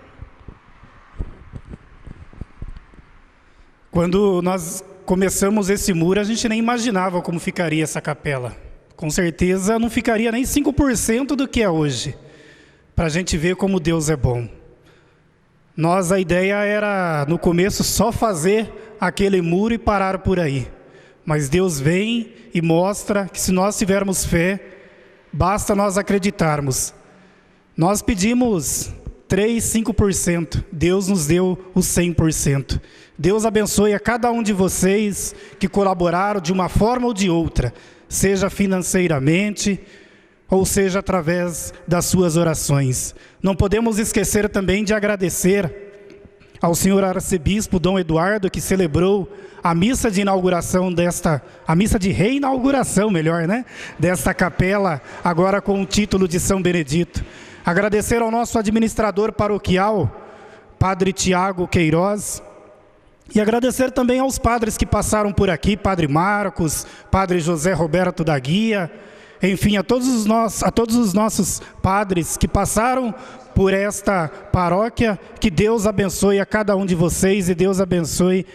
Quando nós começamos esse muro, a gente nem imaginava como ficaria essa capela. Com certeza não ficaria nem 5% do que é hoje, para a gente ver como Deus é bom. A ideia era, no começo, só fazer aquele muro e parar por aí. Mas Deus vem e mostra que se nós tivermos fé, basta nós acreditarmos. Nós pedimos 3, 5%, Deus nos deu os 100%. Deus abençoe a cada um de vocês que colaboraram de uma forma ou de outra, seja financeiramente, ou seja através das suas orações. Não podemos esquecer também de agradecer ao senhor arcebispo Dom Eduardo, que celebrou a missa de inauguração a missa de reinauguração, melhor, né? Desta capela, agora com o título de São Benedito. Agradecer ao nosso administrador paroquial, Padre Tiago Queiroz, e agradecer também aos padres que passaram por aqui, Padre Marcos, Padre José Roberto da Guia, enfim, a todos os nossos padres que passaram por esta paróquia. Que Deus abençoe a cada um de vocês e Deus abençoe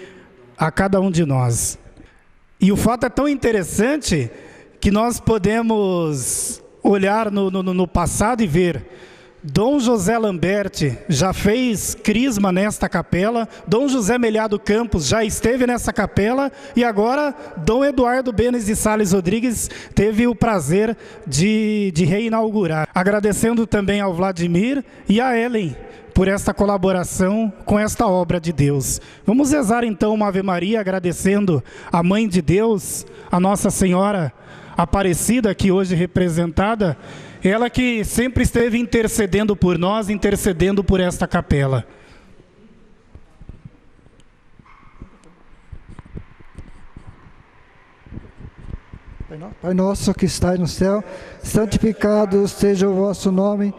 a cada um de nós. E o fato é tão interessante que nós podemos olhar no passado e ver. Dom José Lamberti já fez crisma nesta capela, Dom José Melhado Campos já esteve nessa capela e agora Dom Eduardo Benes de Sales Rodrigues teve o prazer de reinaugurar. Agradecendo também ao Vladimir e a Ellen por esta colaboração com esta obra de Deus. Vamos rezar então uma Ave Maria agradecendo a Mãe de Deus, a Nossa Senhora Aparecida, aqui hoje representada, ela que sempre esteve intercedendo por nós, intercedendo por esta capela. Pai nosso que estais no céu, santificado seja o vosso nome,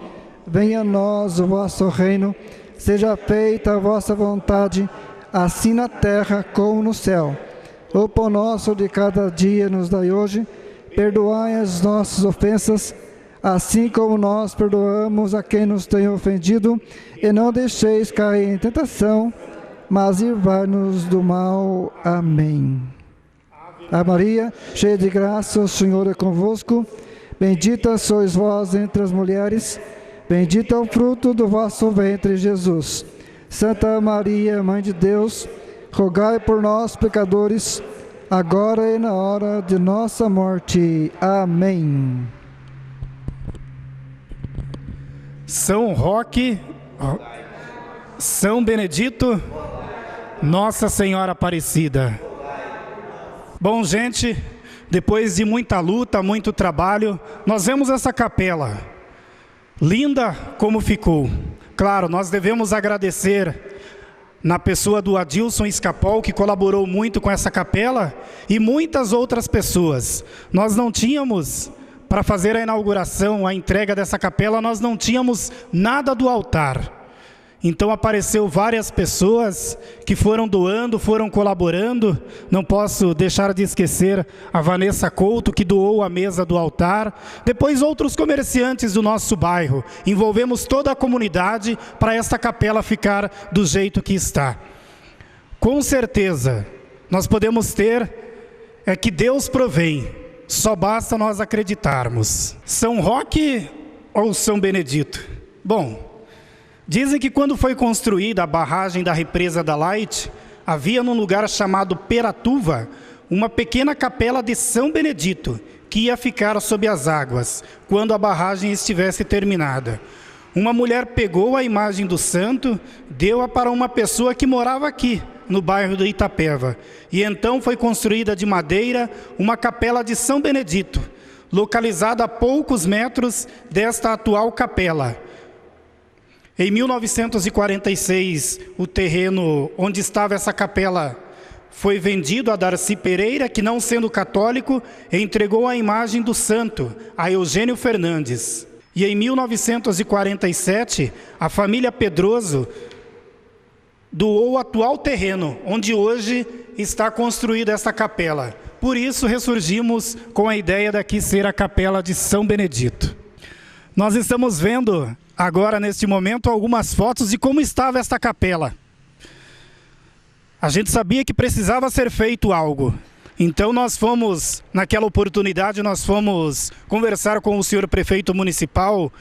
venha a nós o vosso reino, seja feita a vossa vontade, assim na terra como no céu. O pão nosso de cada dia nos dai hoje, perdoai as nossas ofensas, assim como nós perdoamos a quem nos tem ofendido, e não deixeis cair em tentação, mas livrai-nos do mal. Amém. Ave Maria, cheia de graça, o Senhor é convosco, bendita sois vós entre as mulheres, bendito é o fruto do vosso ventre, Jesus. Santa Maria, Mãe de Deus, rogai por nós, pecadores, agora e na hora de nossa morte. Amém. São Roque, São Benedito, Nossa Senhora Aparecida. Bom, gente, depois de muita luta, muito trabalho, nós vemos essa capela, linda como ficou. Claro, nós devemos agradecer na pessoa do Adilson Escapol, que colaborou muito com essa capela, e muitas outras pessoas. Nós não tínhamos, para fazer a inauguração, a entrega dessa capela, nós não tínhamos nada do altar. Então apareceu várias pessoas que foram doando, foram colaborando. Não posso deixar de esquecer a Vanessa Couto, que doou a mesa do altar. Depois outros comerciantes do nosso bairro. Envolvemos toda a comunidade para esta capela ficar do jeito que está. Com certeza, nós podemos ter que Deus provém. Só basta nós acreditarmos. São Roque ou São Benedito? Bom, dizem que quando foi construída a barragem da represa da Light, havia num lugar chamado Peratuva, uma pequena capela de São Benedito, que ia ficar sob as águas, quando a barragem estivesse terminada. Uma mulher pegou a imagem do santo, deu-a para uma pessoa que morava aqui, no bairro do Itapeva. E então foi construída de madeira uma capela de São Benedito, localizada a poucos metros desta atual capela. Em 1946, o terreno onde estava essa capela foi vendido a Darcy Pereira, que, não sendo católico, entregou a imagem do santo a Eugênio Fernandes. E em 1947, a família Pedroso doou o atual terreno, onde hoje está construída essa capela. Por isso, ressurgimos com a ideia daqui ser a capela de São Benedito. Nós estamos vendo agora, neste momento, algumas fotos de como estava esta capela. A gente sabia que precisava ser feito algo. Então nós fomos, naquela oportunidade, nós fomos conversar com o senhor prefeito municipal,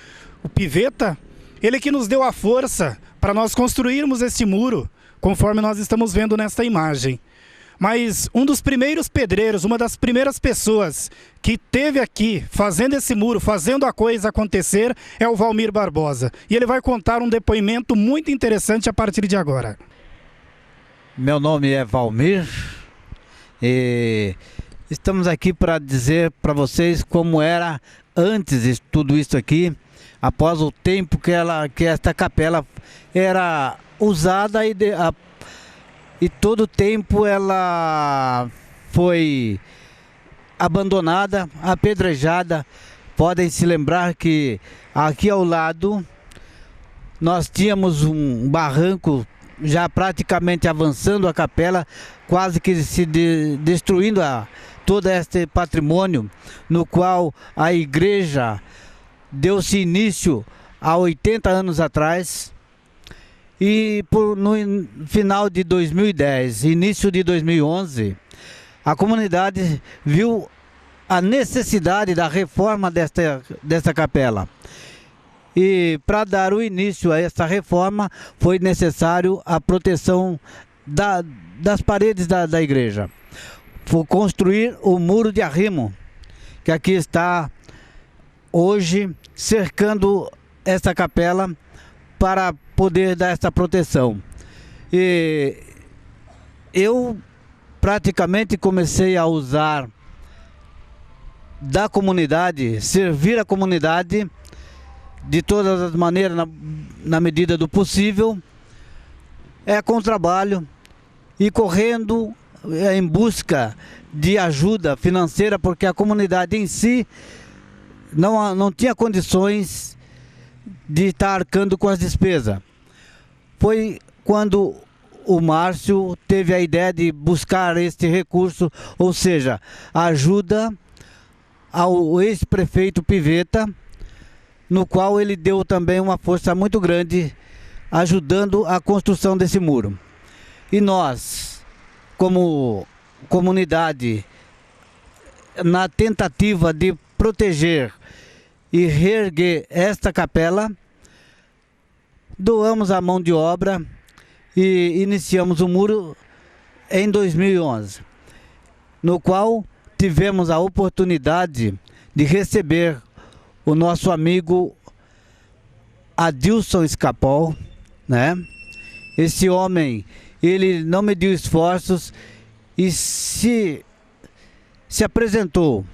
o Piveta, ele que nos deu a força para nós construirmos este muro, conforme nós estamos vendo nesta imagem. Mas um dos primeiros pedreiros, uma das primeiras pessoas que teve aqui fazendo esse muro, fazendo a coisa acontecer, é o Valmir Barbosa. E ele vai contar um depoimento muito interessante a partir de agora. Meu nome é Valmir e estamos aqui para dizer para vocês como era antes de tudo isso aqui, após o tempo que esta capela era usada e todo o tempo ela foi abandonada, apedrejada. Podem se lembrar que aqui ao lado nós tínhamos um barranco já praticamente avançando a capela, quase que se destruindo todo este patrimônio, no qual a igreja deu-se início há 80 anos atrás. E no final de 2010, início de 2011, a comunidade viu a necessidade da reforma desta capela. E para dar o início a essa reforma, foi necessário a proteção das paredes da igreja. Foi construir o muro de arrimo, que aqui está hoje cercando essa capela para poder dar essa proteção. E eu praticamente comecei a usar da comunidade, servir a comunidade de todas as maneiras, na medida do possível, com trabalho e correndo em busca de ajuda financeira, porque a comunidade em si não tinha condições de estar arcando com as despesas. Foi quando o Márcio teve a ideia de buscar este recurso, ou seja, ajuda ao ex-prefeito Pivetta, no qual ele deu também uma força muito grande, ajudando a construção desse muro. E nós, como comunidade, na tentativa de proteger e reerguer esta capela, doamos a mão de obra e iniciamos o muro em 2011, no qual tivemos a oportunidade de receber o nosso amigo Adilson Escapol, né? Esse homem, ele não mediu esforços e se apresentou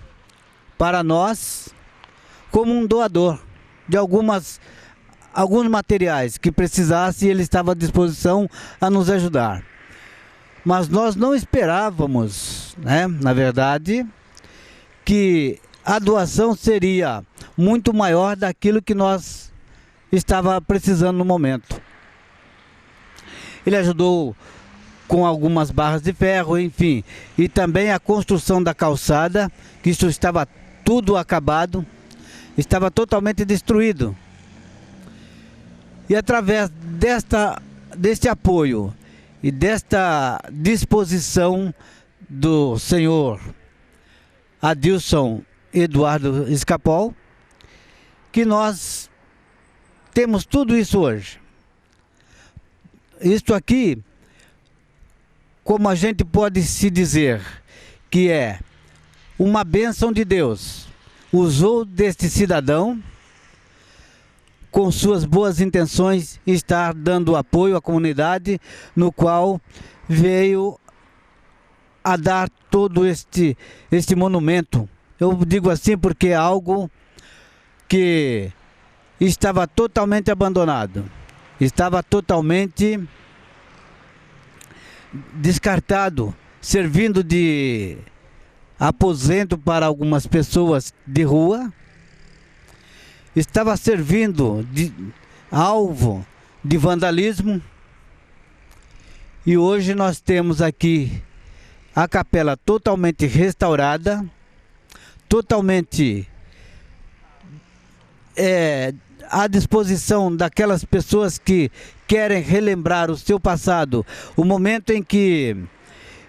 para nós como um doador de alguns materiais que precisasse, ele estava à disposição a nos ajudar. Mas nós não esperávamos, né, na verdade, que a doação seria muito maior daquilo que nós estava precisando no momento. Ele ajudou com algumas barras de ferro, enfim, e também a construção da calçada, que isso estava tudo acabado, estava totalmente destruído. E através deste apoio e desta disposição do senhor Adilson Eduardo Escapol, que nós temos tudo isso hoje. Isto aqui, como a gente pode se dizer, que é uma bênção de Deus, usou deste cidadão com suas boas intenções, estar dando apoio à comunidade, no qual veio a dar todo este monumento. Eu digo assim porque é algo que estava totalmente abandonado, estava totalmente descartado, servindo de aposento para algumas pessoas de rua, estava servindo de alvo de vandalismo, e hoje nós temos aqui a capela totalmente restaurada, totalmente à disposição daquelas pessoas que querem relembrar o seu passado, o momento em que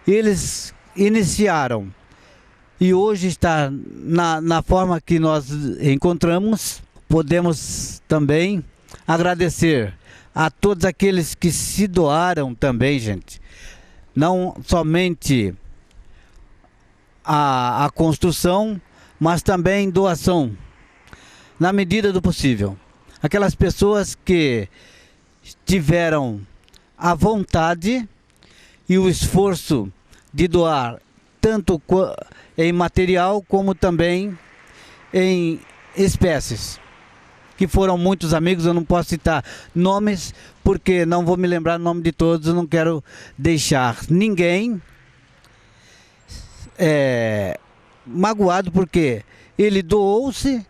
eles iniciaram, e hoje está na forma que nós encontramos. Podemos também agradecer a todos aqueles que se doaram também, gente. não somente a construção, mas também doação, na medida do possível. Aquelas pessoas que tiveram a vontade e o esforço de doar, tanto em material como também em espécies, que foram muitos amigos. Eu não posso citar nomes, porque não vou me lembrar o nome de todos, eu não quero deixar ninguém magoado, porque ele doou-se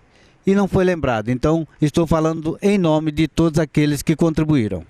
e não foi lembrado. Então, estou falando em nome de todos aqueles que contribuíram.